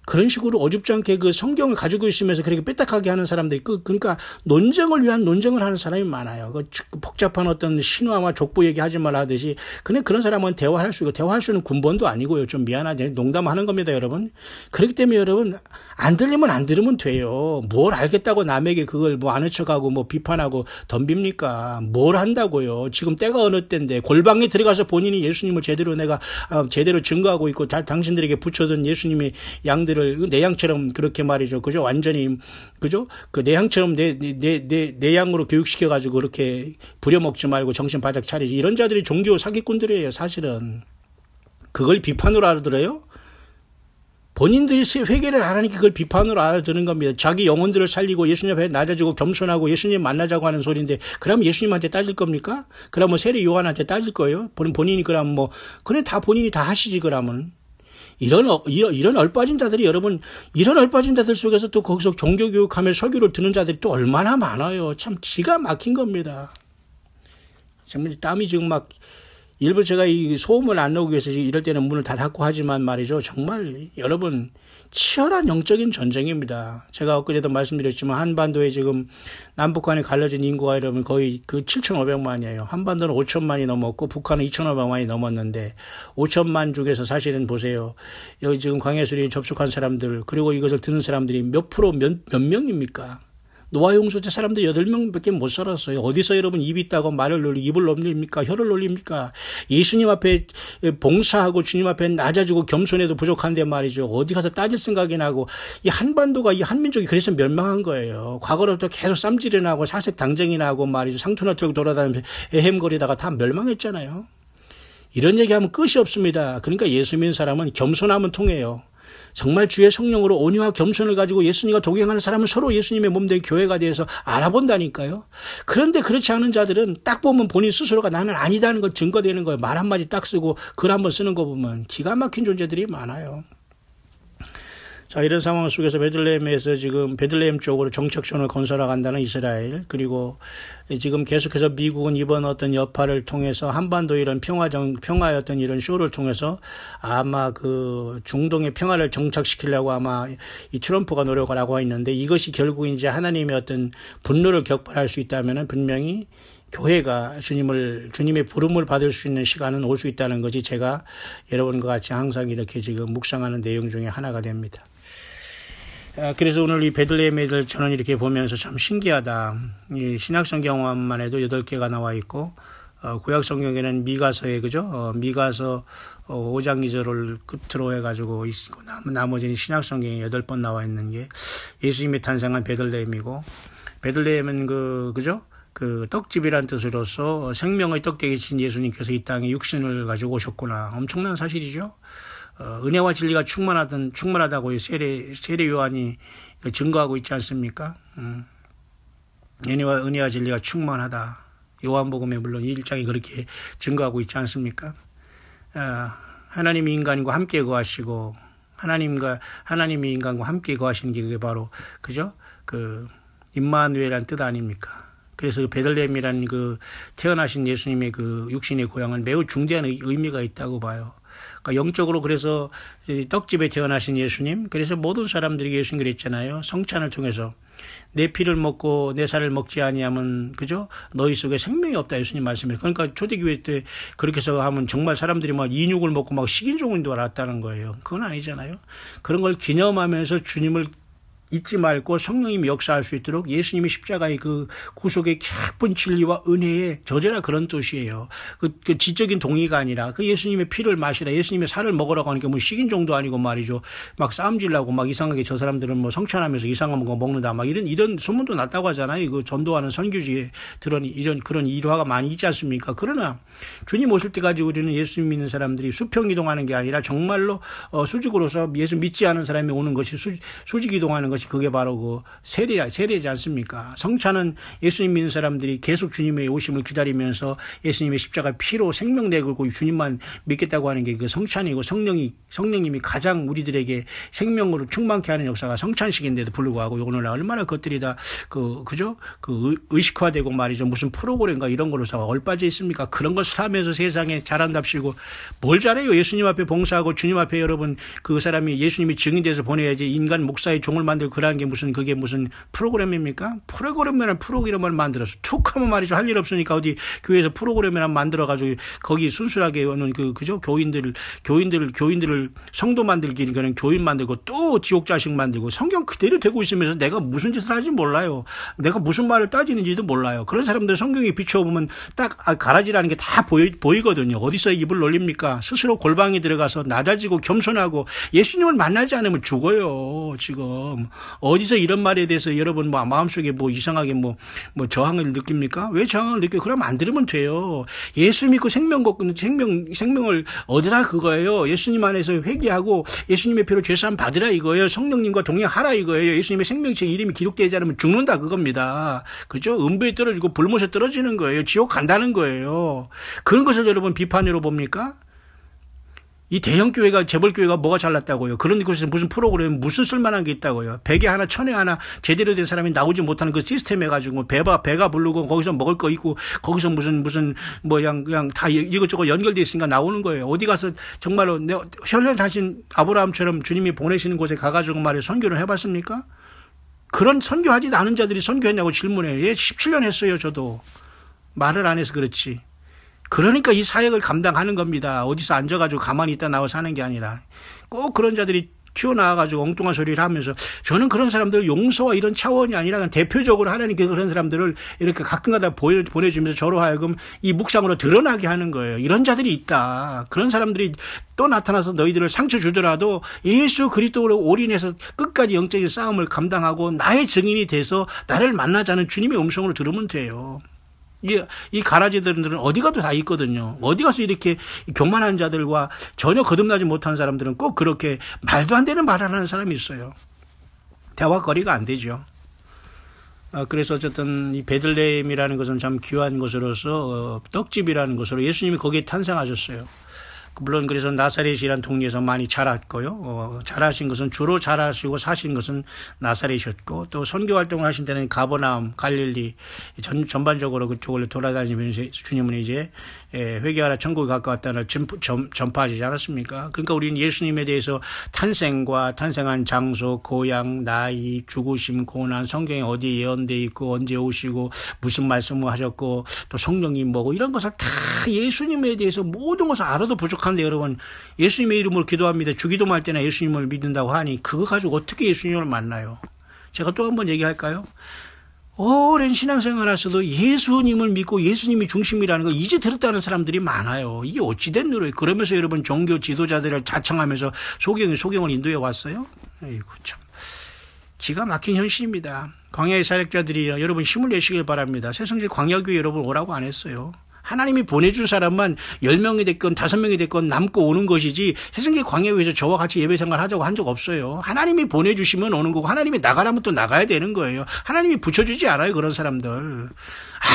그런 식으로 어줍지 않게 그 성경을 가지고 있으면서 그렇게 삐딱하게 하는 사람들이 그러니까 논쟁을 위한 논쟁을 하는 사람이 많아요. 그 복잡한 어떤 신화와 족보 얘기하지 말라 하듯이 그런 사람은 대화할 수 있고 대화할 수 있는 군번도 아니고요. 좀 미안하죠. 농담하는 겁니다, 여러분. 그렇기 때문에 여러분 안 들리면 안 들으면 돼요. 뭘 알겠다고 남에게 그걸 뭐 아는 척하고 뭐 비판하고 덤빕니까? 뭘 한다고요. 지금 때가 어느 때인데 골방에 들어가서 본인이 예수님을 제대로 증거하고 있고 당신들에게 붙여둔 예수님의 양들을 내 양처럼 그렇게 말이죠. 그죠? 완전히 그죠? 그 내 양처럼 내 양으로 교육시켜 가지고 그렇게 부려먹지 말고 정신 바짝 차리지. 이런 자들이 종교 사기꾼들이에요, 사실은. 그걸 비판으로 알아들어요? 본인들이 회개를 안 하니까 그걸 비판으로 알아듣는 겁니다. 자기 영혼들을 살리고 예수님 앞에 낮아지고 겸손하고 예수님 만나자고 하는 소리인데 그럼 예수님한테 따질 겁니까? 그러면 세례 요한한테 따질 거예요? 본인이 그러면 그래 다 본인이 다 하시지 그러면. 이런 얼빠진 자들이 여러분, 이런 얼빠진 자들 속에서 또 거기서 종교교육하며 설교를 듣는 자들이 또 얼마나 많아요. 참 기가 막힌 겁니다. 정말 땀이 지금 막, 일부 제가 이 소음을 안 나오기 위해서 이럴 때는 문을 다 닫고 하지만 말이죠. 정말 여러분, 치열한 영적인 전쟁입니다. 제가 엊그제도 말씀드렸지만 한반도에 지금 남북 간에 갈라진 인구가 여러분 거의 그 7,500만이에요. 한반도는 5천만이 넘었고 북한은 2,500만이 넘었는데 5천만 중에서 사실은 보세요. 여기 지금 광해수리에 접속한 사람들 그리고 이것을 듣는 사람들이 몇 명입니까? 노아 홍수 때 사람들 8명밖에 못 살았어요. 어디서 여러분 입이 있다고 입을 놀립니까? 혀를 놀립니까? 예수님 앞에 봉사하고 주님 앞에 낮아지고 겸손해도 부족한데 말이죠. 어디 가서 따질 생각이 나고 이 한반도가 이 한민족이 그래서 멸망한 거예요. 과거로부터 계속 쌈질이 나고 사색 당쟁이 나고 말이죠. 상투나 틀고 돌아다니면서 에헴거리다가 다 멸망했잖아요. 이런 얘기하면 끝이 없습니다. 그러니까 예수 믿는 사람은 겸손하면 통해요. 정말 주의 성령으로 온유와 겸손을 가지고 예수님과 동행하는 사람은 서로 예수님의 몸된 교회가 되어서 알아본다니까요. 그런데 그렇지 않은 자들은 딱 보면 본인 스스로가 나는 아니다는 걸 증거되는 거예요. 말 한마디 딱 쓰고 글 한번 쓰는 거 보면 기가 막힌 존재들이 많아요. 자, 이런 상황 속에서 베들레헴에서 지금 베들레헴 쪽으로 정착촌을 건설해간다는 이스라엘, 그리고 지금 계속해서 미국은 이번 어떤 여파를 통해서 한반도 이런 평화였던 이런 쇼를 통해서 아마 그 중동의 평화를 정착시키려고 아마 이 트럼프가 노력을 하고 있는데 이것이 결국 이제 하나님의 어떤 분노를 격발할 수 있다면은 분명히 교회가 주님의 부름을 받을 수 있는 시간은 올 수 있다는 것이 제가 여러분과 같이 항상 이렇게 지금 묵상하는 내용 중에 하나가 됩니다. 그래서 오늘 이 베들레헴을 저는 이렇게 보면서 참 신기하다. 이 신약성경만 해도 8개가 나와 있고, 구약성경에는 미가서에, 그죠? 미가서 5장 2절을 끝으로 해가지고 있고, 나머지는 신약성경에 8번 나와 있는 게 예수님이 탄생한 베들레헴이고, 베들레헴은 그죠? 그 떡집이란 뜻으로서 생명의 떡되신 예수님께서 이 땅에 육신을 가지고 오셨구나. 엄청난 사실이죠. 은혜와 진리가 충만하다고 세례 요한이 증거하고 있지 않습니까? 은혜와 진리가 충만하다. 요한복음에 물론 1장이 그렇게 증거하고 있지 않습니까? 하나님이 인간과 함께 거하시고 하나님이 인간과 함께 거하시는 게 그게 바로 그죠? 그 임마누엘이란 뜻 아닙니까? 그래서 베들레헴이라는 그 태어나신 예수님의 그 육신의 고향은 매우 중대한 의미가 있다고 봐요. 그러니까 영적으로 그래서 떡집에 태어나신 예수님, 그래서 모든 사람들이 예수님 그랬잖아요. 성찬을 통해서 내 피를 먹고 내 살을 먹지 아니하면 그죠? 너희 속에 생명이 없다 예수님 말씀을. 그러니까 초대교회 때 그렇게 해서 하면 정말 사람들이 막 인육을 먹고 막 식인종인 줄 알았다는 거예요. 그건 아니잖아요. 그런 걸 기념하면서 주님을 잊지 말고 성령님이 역사할 수 있도록 예수님이 십자가의 그 구속의 깊은 진리와 은혜의 저제라 그런 뜻이에요. 그 지적인 동의가 아니라 그 예수님의 피를 마시라, 예수님의 살을 먹으라고 하니까 뭐 식인종도 아니고 말이죠. 막 싸움질라고 막 이상하게 저 사람들은 뭐 성찬하면서 이상한 거 먹는다 막 이런 소문도 났다고 하잖아요. 그 전도하는 선교지에 그런 일화가 많이 있지 않습니까? 그러나 주님 오실 때까지 우리는 예수 믿는 사람들이 수평 이동하는 게 아니라 정말로 수직으로서 예수 믿지 않은 사람이 오는 것이 수직 이동하는 것이 것이 그게 바로 그 세례지 않습니까? 성찬은 예수님 믿는 사람들이 계속 주님의 오심을 기다리면서 예수님의 십자가 피로 생명 내걸고 주님만 믿겠다고 하는 게 그 성찬이고 성령님이 가장 우리들에게 생명으로 충만케 하는 역사가 성찬식인데도 불구하고 오늘 얼마나 그것들이 다 그죠? 의식화되고 말이죠. 무슨 프로그램과 이런 거로 얼빠져 있습니까? 그런 것을 하면서 세상에 잘한답시고 뭘 잘해요? 예수님 앞에 봉사하고 주님 앞에 여러분 그 사람이 예수님이 증인돼서 보내야지 인간 목사의 종을 만들고 그러는 게 그게 무슨 프로그램입니까? 프로그램을 만들어서 툭 하면 말이죠. 할 일 없으니까 어디 교회에서 프로그램을 만들어가지고 거기 순수하게 오는 그죠? 교인들을 성도 만들기 그런 교인 만들고 또 지옥 자식 만들고 성경 그대로 되고 있으면서 내가 무슨 짓을 하는지 몰라요. 내가 무슨 말을 따지는지도 몰라요. 그런 사람들 성경에 비춰보면 딱 가라지라는 게 다 보이거든요. 어디서 입을 놀립니까? 스스로 골방에 들어가서 낮아지고 겸손하고 예수님을 만나지 않으면 죽어요. 지금 어디서 이런 말에 대해서 여러분 마음속에 이상하게 저항을 느낍니까? 왜 저항을 느껴요? 그럼 안 들으면 돼요. 예수 믿고 생명을 얻으라 그거예요. 예수님 안에서 회개하고 예수님의 피로 죄사함 받으라 이거예요. 성령님과 동행하라 이거예요. 예수님의 생명체 이름이 기록되지 않으면 죽는다 그겁니다. 그죠? 음부에 떨어지고 불못에 떨어지는 거예요. 지옥 간다는 거예요. 그런 것을 여러분 비판으로 봅니까? 이 대형교회가, 재벌교회가 뭐가 잘났다고요? 그런 곳에서 무슨 프로그램, 무슨 쓸만한 게 있다고요? 100에 하나, 1000에 하나 제대로 된 사람이 나오지 못하는 그 시스템 해가지고 배가 부르고 거기서 먹을 거 있고 거기서 무슨 그냥 다 이것저것 연결돼 있으니까 나오는 거예요. 어디 가서 정말로 혈련하신 아브라함처럼 주님이 보내시는 곳에 가가지고 말이에요. 선교를 해봤습니까? 그런 선교하지 않은 자들이 선교했냐고 질문해요. 예, 17년 했어요, 저도. 말을 안 해서 그렇지. 그러니까 이 사역을 감당하는 겁니다. 어디서 앉아가지고 가만히 있다 나와 사는 게 아니라. 꼭 그런 자들이 튀어나와가지고 엉뚱한 소리를 하면서 저는 그런 사람들 용서와 이런 차원이 아니라 그냥 대표적으로 하나님께서 그런 사람들을 이렇게 가끔가다 보내주면서 저로 하여금 이 묵상으로 드러나게 하는 거예요. 이런 자들이 있다. 그런 사람들이 또 나타나서 너희들을 상처 주더라도 예수 그리스도로 올인해서 끝까지 영적인 싸움을 감당하고 나의 증인이 돼서 나를 만나자는 주님의 음성을 들으면 돼요. 이 가라지들은 어디 가도 다 있거든요. 어디 가서 이렇게 교만한 자들과 전혀 거듭나지 못한 사람들은 꼭 그렇게 말도 안 되는 말을 하는 사람이 있어요. 대화거리가 안 되죠. 그래서 어쨌든 이 베들레헴이라는 것은 참 귀한 곳으로서 떡집이라는 곳으로 예수님이 거기에 탄생하셨어요. 물론 그래서 나사렛이라는 동네에서 많이 자랐고요. 자라신 것은 주로 자라시고 사신 것은 나사렛이었고 또 선교 활동을 하신 때는 가버나움, 갈릴리 전반적으로 그쪽을 돌아다니면서 주님은 이제 회개하라 천국에 가까웠다는 전파하시지 않았습니까? 그러니까 우리는 예수님에 대해서 탄생과 탄생한 장소, 고향, 나이, 죽으심, 고난, 성경에 어디 예언되어 있고 언제 오시고 무슨 말씀을 하셨고 또 성령이 뭐고 이런 것을 다 예수님에 대해서 모든 것을 알아도 부족한데 여러분 예수님의 이름으로 기도합니다. 주기도만 할 때나 예수님을 믿는다고 하니 그거 가지고 어떻게 예수님을 만나요? 제가 또 한번 얘기할까요? 오랜 신앙생활 하셔도 예수님을 믿고 예수님이 중심이라는 거 이제 들었다는 사람들이 많아요. 이게 어찌된 노래예요. 그러면서 여러분 종교 지도자들을 자청하면서 소경을 인도해 왔어요. 아이고 참 기가 막힌 현실입니다. 광야의 사역자들이 여러분 힘을 내시길 바랍니다. 새성질 광야교회 여러분 오라고 안 했어요. 하나님이 보내준 사람만 10명이 됐건 5명이 됐건 남고 오는 것이지 새성질 광야교회에서 저와 같이 예배생활 하자고 한 적 없어요. 하나님이 보내주시면 오는 거고 하나님이 나가라면 또 나가야 되는 거예요. 하나님이 붙여주지 않아요. 그런 사람들.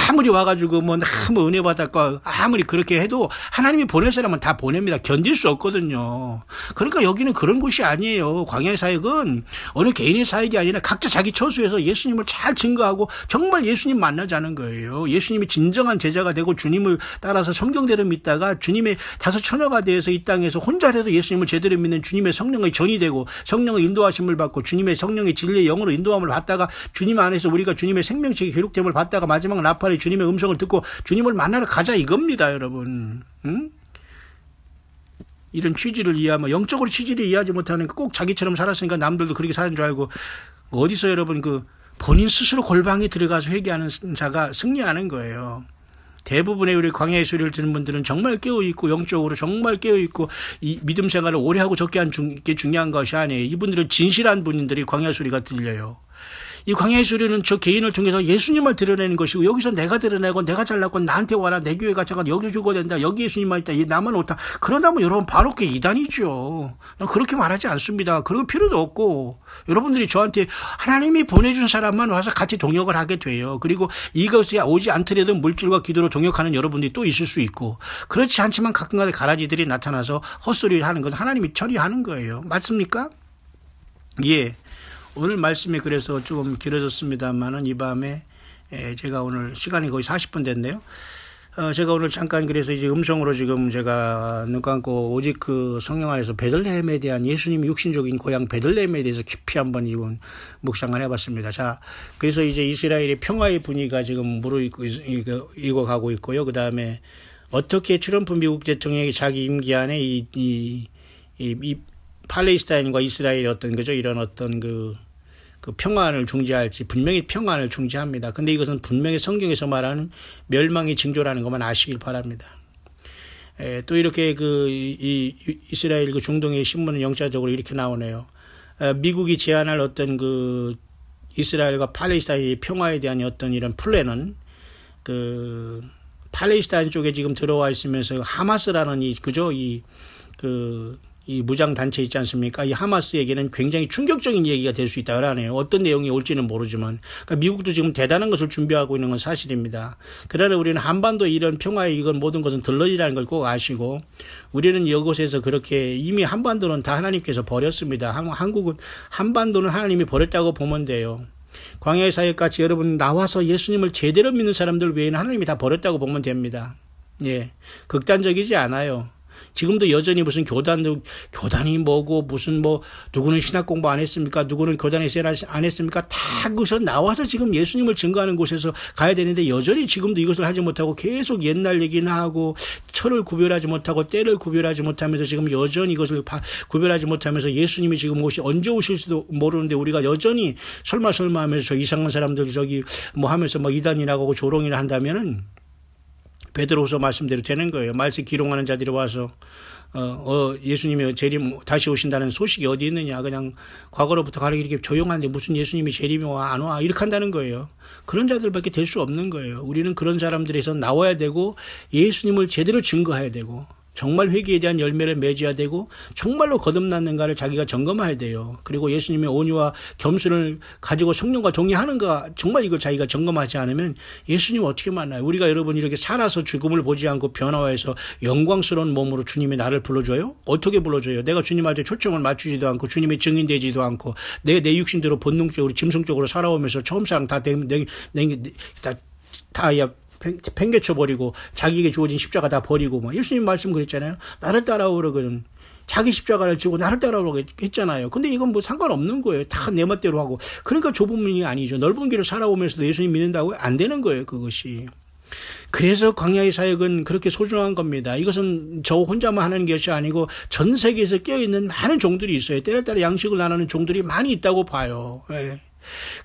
아무리 와가지고 너무 은혜 받았고 아무리 그렇게 해도 하나님이 보낼 사람은 다 보냅니다. 견딜 수 없거든요. 그러니까 여기는 그런 곳이 아니에요. 광야의 사역은 어느 개인의 사역이 아니라 각자 자기 처소에서 예수님을 잘 증거하고 정말 예수님 만나자는 거예요. 예수님이 진정한 제자가 되고 주님을 따라서 성경대로 믿다가 주님의 다섯 처녀가 되어서 이 땅에서 혼자라도 예수님을 제대로 믿는 주님의 성령의 전이 되고 성령의 인도하심을 받고 주님의 성령의 진리의 영으로 인도함을 받다가 주님 안에서 우리가 주님의 생명책이 기록됨을 받다가 마지막 나팔에 주님의 음성을 듣고 주님을 만나러 가자 이겁니다, 여러분. 응? 이런 취지를 이해하면 영적으로 취지를 이해하지 못하는 꼭 자기처럼 살았으니까 남들도 그렇게 사는 줄 알고 어디서 여러분 본인 스스로 골방에 들어가서 회개하는 자가 승리하는 거예요. 대부분의 우리 광야의 소리를 듣는 분들은 정말 깨어있고 영적으로 정말 깨어있고 이 믿음 생활을 오래 하고 적게 한 게 중요한 것이 아니에요. 이분들은 진실한 분들이 광야 소리가 들려요. 이 광야의 소리는 저 개인을 통해서 예수님을 드러내는 것이고, 여기서 내가 드러내고 내가 잘났고 나한테 와라, 내 교회 가자가 여기 죽어야 된다, 여기 예수님만 있다, 나만 옳다. 그런다면 여러분 바로 그게 이단이죠. 난 그렇게 말하지 않습니다. 그럴 필요도 없고, 여러분들이 저한테 하나님이 보내준 사람만 와서 같이 동역을 하게 돼요. 그리고 이것이 오지 않더라도 물질과 기도로 동역하는 여러분들이 또 있을 수 있고, 그렇지 않지만 가끔가다 가라지들이 나타나서 헛소리를 하는 것은 하나님이 처리하는 거예요. 맞습니까? 예. 오늘 말씀이 그래서 조금 길어졌습니다만은 이 밤에 제가 오늘 시간이 거의 40분 됐네요. 제가 오늘 잠깐 그래서 이제 음성으로 지금 제가 눈 감고 오직 그 성령 안에서 베들레헴에 대한 예수님의 육신적인 고향 베들레헴에 대해서 깊이 한번 이번 묵상을 해봤습니다. 자, 그래서 이제 이스라엘의 평화의 분위기가 지금 무르익어 가고 있고요. 그 다음에 어떻게 트럼프 미국 대통령이 자기 임기 안에 이 팔레스타인과 이스라엘의 어떤 거죠, 이런 어떤 그 평안을 중재할지, 분명히 평안을 중재합니다. 근데 이것은 분명히 성경에서 말하는 멸망의 징조라는 것만 아시길 바랍니다. 또 이렇게 이스라엘 그 중동의 신문은 영자적으로 이렇게 나오네요. 미국이 제안할 어떤 그 이스라엘과 팔레스타인의 평화에 대한 어떤 이런 플랜은 그 팔레스타인 쪽에 지금 들어와 있으면서 하마스라는 이 무장단체 있지 않습니까? 이 하마스에게는 굉장히 충격적인 얘기가 될 수 있다고 하네요. 어떤 내용이 올지는 모르지만. 그러니까 미국도 지금 대단한 것을 준비하고 있는 건 사실입니다. 그러나 우리는 한반도 이런 평화의 이건 모든 것은 들러리라는 걸 꼭 아시고, 우리는 이곳에서 그렇게 이미 한반도는 다 하나님께서 버렸습니다. 한반도는 하나님이 버렸다고 보면 돼요. 광야의 사역같이 여러분 나와서 예수님을 제대로 믿는 사람들 외에는 하나님이 다 버렸다고 보면 됩니다. 예. 극단적이지 않아요. 지금도 여전히 무슨 교단이 뭐고, 무슨 누구는 신학 공부 안 했습니까? 누구는 교단에 안 했습니까? 다 거기서 나와서 지금 예수님을 증거하는 곳에서 가야 되는데, 여전히 지금도 이것을 하지 못하고 계속 옛날 얘기나 하고, 철을 구별하지 못하고, 때를 구별하지 못하면서 지금 여전히 이것을 구별하지 못하면서 예수님이 지금 언제 오실지도 모르는데, 우리가 여전히 설마 하면서 저 이상한 사람들 하면서 이단이라고 하고 조롱이나 한다면은, 베드로후서 말씀대로 되는 거예요. 말씀 기롱하는 자들이 와서 예수님이 재림 다시 오신다는 소식이 어디 있느냐. 그냥 과거로부터 가령 이렇게 조용한데 무슨 예수님이 재림이 와 안 와 이렇게 한다는 거예요. 그런 자들밖에 될 수 없는 거예요. 우리는 그런 사람들에서 나와야 되고, 예수님을 제대로 증거해야 되고, 정말 회개에 대한 열매를 맺어야 되고, 정말로 거듭났는가를 자기가 점검해야 돼요. 그리고 예수님의 온유와 겸손을 가지고 성령과 동의하는가, 정말 이걸 자기가 점검하지 않으면 예수님 어떻게 만나요? 우리가 여러분 이렇게 살아서 죽음을 보지 않고 변화해서 영광스러운 몸으로 주님이 나를 불러줘요? 어떻게 불러줘요? 내가 주님한테 초점을 맞추지도 않고, 주님의 증인되지도 않고, 내 육신대로 본능적으로 짐승적으로 살아오면서 처음 사랑 다 팽개쳐버리고, 자기에게 주어진 십자가 다 버리고, 예수님 말씀 그랬잖아요. 나를 따라오라고는 자기 십자가를 지고 나를 따라오라고 했잖아요. 근데 이건 상관없는 거예요. 다 내 멋대로 하고. 그러니까 좁은 문이 아니죠. 넓은 길을 살아오면서도 예수님 믿는다고 안 되는 거예요, 그것이. 그래서 광야의 사역은 그렇게 소중한 겁니다. 이것은 저 혼자만 하는 것이 아니고 전 세계에서 깨어있는 많은 종들이 있어요. 때를 따라 양식을 나누는 종들이 많이 있다고 봐요. 예.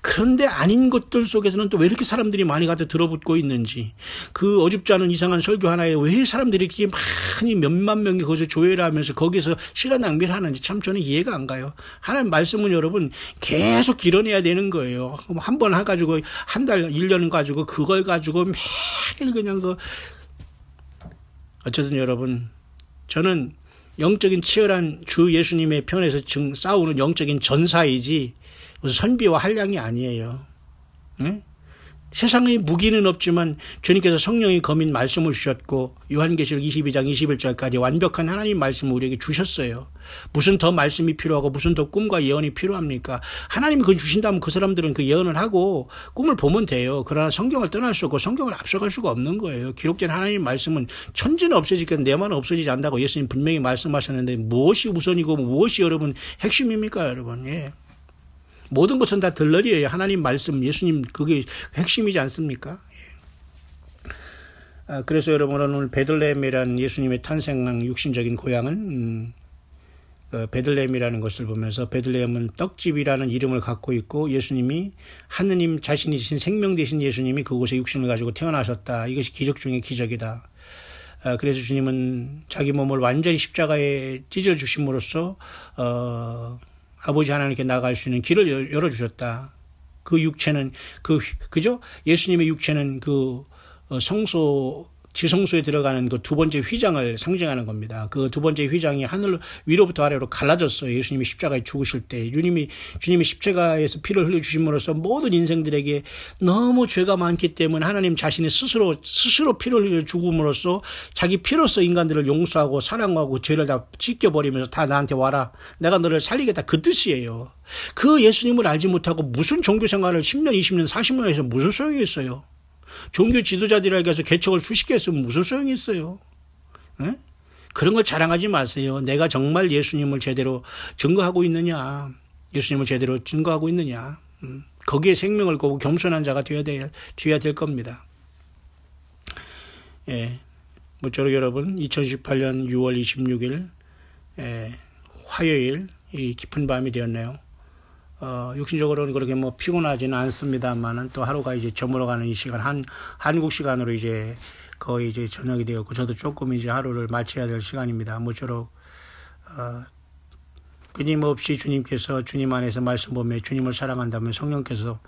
그런데 아닌 것들 속에서는 또 왜 이렇게 사람들이 많이 가서 들어붙고 있는지, 그 어줍지 않은 이상한 설교 하나에 왜 사람들이 이렇게 많이 몇만 명이 거기서 조회를 하면서 거기서 시간 낭비를 하는지 참 저는 이해가 안 가요. 하나님 말씀은 여러분 계속 길어내야 되는 거예요. 한 번 해가지고 한 달, 1년 가지고 그걸 가지고 매일 그냥 어쨌든 여러분, 저는 영적인 치열한 주 예수님의 편에서 싸우는 영적인 전사이지 무슨 선비와 한량이 아니에요. 응? 세상에 무기는 없지만 주님께서 성령의 검인 말씀을 주셨고, 요한계시록 22장 21절까지 완벽한 하나님 말씀을 우리에게 주셨어요. 무슨 더 말씀이 필요하고 무슨 더 꿈과 예언이 필요합니까? 하나님이 그걸 주신다면 그 사람들은 그 예언을 하고 꿈을 보면 돼요. 그러나 성경을 떠날 수 없고 성경을 앞서갈 수가 없는 거예요. 기록된 하나님 말씀은 천지는 없어지겠는데 내만 없어지지 않는다고 예수님 분명히 말씀하셨는데, 무엇이 우선이고 무엇이 여러분 핵심입니까, 여러분? 예. 모든 것은 다 들러리예요. 하나님 말씀, 예수님 그게 핵심이지 않습니까? 그래서 여러분 오늘 베들레헴이라는 예수님의 탄생한 육신적인 고향은 베들레헴이라는 것을 보면서, 베들레헴은 떡집이라는 이름을 갖고 있고, 예수님이 하느님 자신이신 생명 되신 예수님이 그곳에 육신을 가지고 태어나셨다. 이것이 기적 중의 기적이다. 그래서 주님은 자기 몸을 완전히 십자가에 찢어 주심으로써 아버지 하나님께 나아갈 수 있는 길을 열어주셨다. 그 육체는 그죠? 예수님의 육체는 지성소에 들어가는 그 두 번째 휘장을 상징하는 겁니다. 그 두 번째 휘장이 하늘 위로부터 아래로 갈라졌어요. 예수님이 십자가에 죽으실 때 주님이 십자가에서 피를 흘려주심으로써 모든 인생들에게 너무 죄가 많기 때문에 하나님 자신이 스스로 피를 흘려 죽음으로써 자기 피로써 인간들을 용서하고 사랑하고 죄를 다 찢겨버리면서 다 나한테 와라. 내가 너를 살리겠다. 그 뜻이에요. 그 예수님을 알지 못하고 무슨 종교 생활을 10년, 20년, 40년 해서 무슨 소용이 있어요. 종교 지도자들에게 해서 개척을 수십 개 했으면 무슨 소용이 있어요. 에? 그런 걸 자랑하지 마세요. 내가 정말 예수님을 제대로 증거하고 있느냐. 예수님을 제대로 증거하고 있느냐. 거기에 생명을 걸고 겸손한 자가 되어야 될 겁니다. 예. 모쪼록 여러분 2018년 6월 26일 화요일 이 깊은 밤이 되었네요. 육신적으로는 그렇게 피곤하지는 않습니다만은 또 하루가 이제 저물어가는 이 시간, 한국 시간으로 이제 거의 이제 저녁이 되었고, 저도 조금 이제 하루를 마쳐야 될 시간입니다. 모쪼록, 끊임없이 주님께서 주님 안에서 말씀 보며 주님을 사랑한다면 성령께서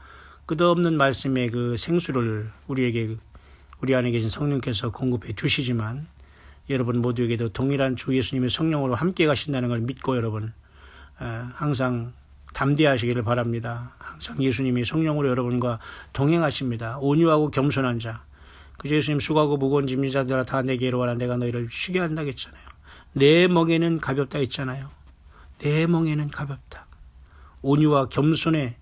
끝없는 말씀의 그 생수를 우리 안에 계신 성령께서 공급해 주시지만, 여러분 모두에게도 동일한 주 예수님의 성령으로 함께 가신다는 걸 믿고 여러분, 항상 담대하시기를 바랍니다. 항상 예수님이 성령으로 여러분과 동행하십니다. 온유하고 겸손한 자. 그저 예수님 수고하고 무거운 짐진 자들아 다 내게로 와라. 내가 너희를 쉬게 한다 했잖아요. 내 멍에는 가볍다 했잖아요. 내 멍에는 가볍다. 온유와 겸손의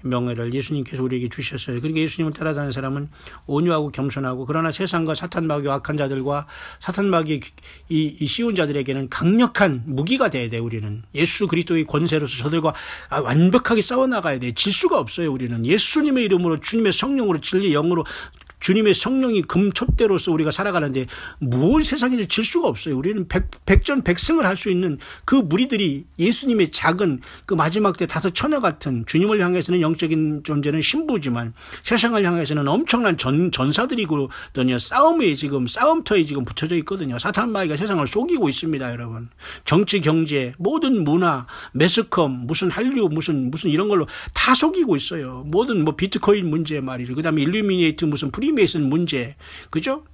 명예를 예수님께서 우리에게 주셨어요. 그러니까 예수님을 따라다니는 사람은 온유하고 겸손하고, 그러나 세상과 사탄마귀와 악한 자들과 사탄마귀의 이 쉬운 자들에게는 강력한 무기가 돼야 돼. 우리는 예수 그리스도의 권세로서 저들과 완벽하게 싸워나가야 돼. 질 수가 없어요. 우리는 예수님의 이름으로, 주님의 성령으로, 진리의 영으로, 주님의 성령이 금촛대로서 우리가 살아가는데 뭘 세상에서 질 수가 없어요. 우리는 백전백승을 할 수 있는 그 무리들이 예수님의 작은 그 마지막 때 다섯 처녀 같은, 주님을 향해서는 영적인 존재는 신부지만 세상을 향해서는 엄청난 전사들이거든요. 싸움터에 지금 붙여져 있거든요. 사탄마귀가 세상을 속이고 있습니다, 여러분. 정치, 경제, 모든 문화, 매스컴, 무슨 한류, 무슨 이런 걸로 다 속이고 있어요. 모든 비트코인 문제 말이죠. 그다음에 일루미네이트 무슨 프리메이슨 문제, 그죠?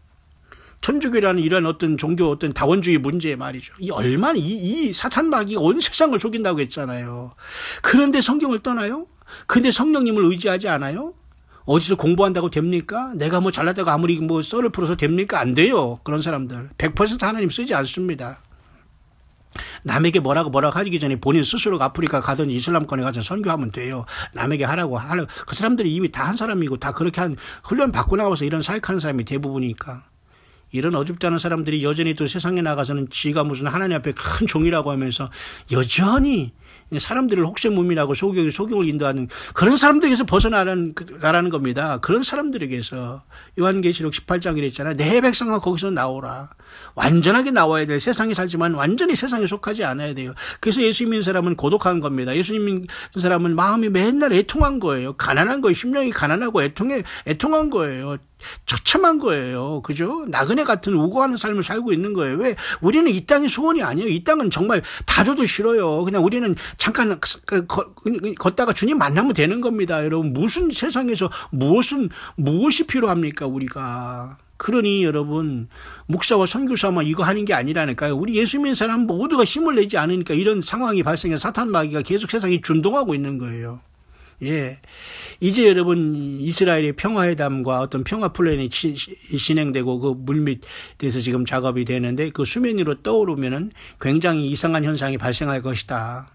천주교라는 이런 어떤 종교, 어떤 다원주의 문제 말이죠. 이 사탄마귀가 온 세상을 속인다고 했잖아요. 그런데 성경을 떠나요? 근데 성령님을 의지하지 않아요? 어디서 공부한다고 됩니까? 내가 잘났다고 아무리 썰을 풀어서 됩니까? 안 돼요. 그런 사람들. 100% 하나님 쓰지 않습니다. 남에게 뭐라고 하기 전에 본인 스스로가 아프리카 가든지 이슬람권에 가서 선교하면 돼요. 남에게 하라고. 그 사람들이 이미 다 한 사람이고 다 그렇게 훈련 받고 나와서 이런 사역하는 사람이 대부분이니까. 이런 어줍지 않은 사람들이 여전히 또 세상에 나가서는 지가 무슨 하나님 앞에 큰 종이라고 하면서 여전히 사람들을 혹세무민하고 소경을 인도하는 그런 사람들에게서 벗어나라는 겁니다. 그런 사람들에게서 요한계시록 18장 이랬잖아요. 내 백성아 거기서 나오라. 완전하게 나와야 돼요. 세상에 살지만 완전히 세상에 속하지 않아야 돼요. 그래서 예수 믿는 사람은 고독한 겁니다. 예수 믿는 사람은 마음이 맨날 애통한 거예요. 가난한 거예요. 심령이 가난하고 애통한 거예요. 처참한 거예요. 그죠? 나그네 같은 우고하는 삶을 살고 있는 거예요. 왜? 우리는 이 땅이 소원이 아니에요. 이 땅은 정말 다 줘도 싫어요. 그냥 우리는 잠깐 걷다가 주님 만나면 되는 겁니다. 여러분, 무슨 세상에서 무엇이 필요합니까, 우리가? 그러니 여러분, 목사와 선교사만 이거 하는 게 아니라니까요. 우리 예수 믿는 사람 모두가 힘을 내지 않으니까 이런 상황이 발생해서 사탄마귀가 계속 세상에 준동하고 있는 거예요. 예. 이제 여러분, 이스라엘의 평화회담과 어떤 평화 플랜이 진행되고 그 물밑에서 지금 작업이 되는데 그 수면 위로 떠오르면은 굉장히 이상한 현상이 발생할 것이다.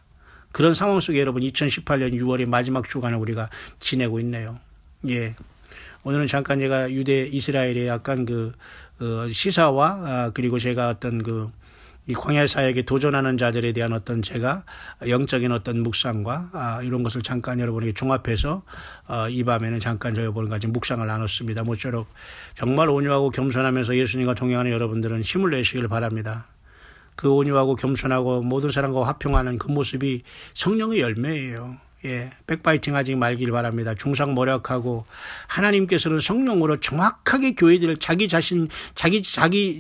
그런 상황 속에 여러분 2018년 6월의 마지막 주간을 우리가 지내고 있네요. 예. 오늘은 잠깐 제가 유대 이스라엘의 약간 시사와 그리고 제가 어떤 이 광야 사역에 도전하는 자들에 대한 어떤 제가 영적인 어떤 묵상과 이런 것을 잠깐 여러분에게 종합해서 이 밤에는 잠깐 여러분과 지금 묵상을 나눴습니다. 모쪼록 정말 온유하고 겸손하면서 예수님과 동행하는 여러분들은 힘을 내시길 바랍니다. 그 온유하고 겸손하고 모든 사람과 화평하는 그 모습이 성령의 열매예요. 예, 백바이팅 하지 말길 바랍니다. 중상모략하고 하나님께서는 성령으로 정확하게 교회들을 자기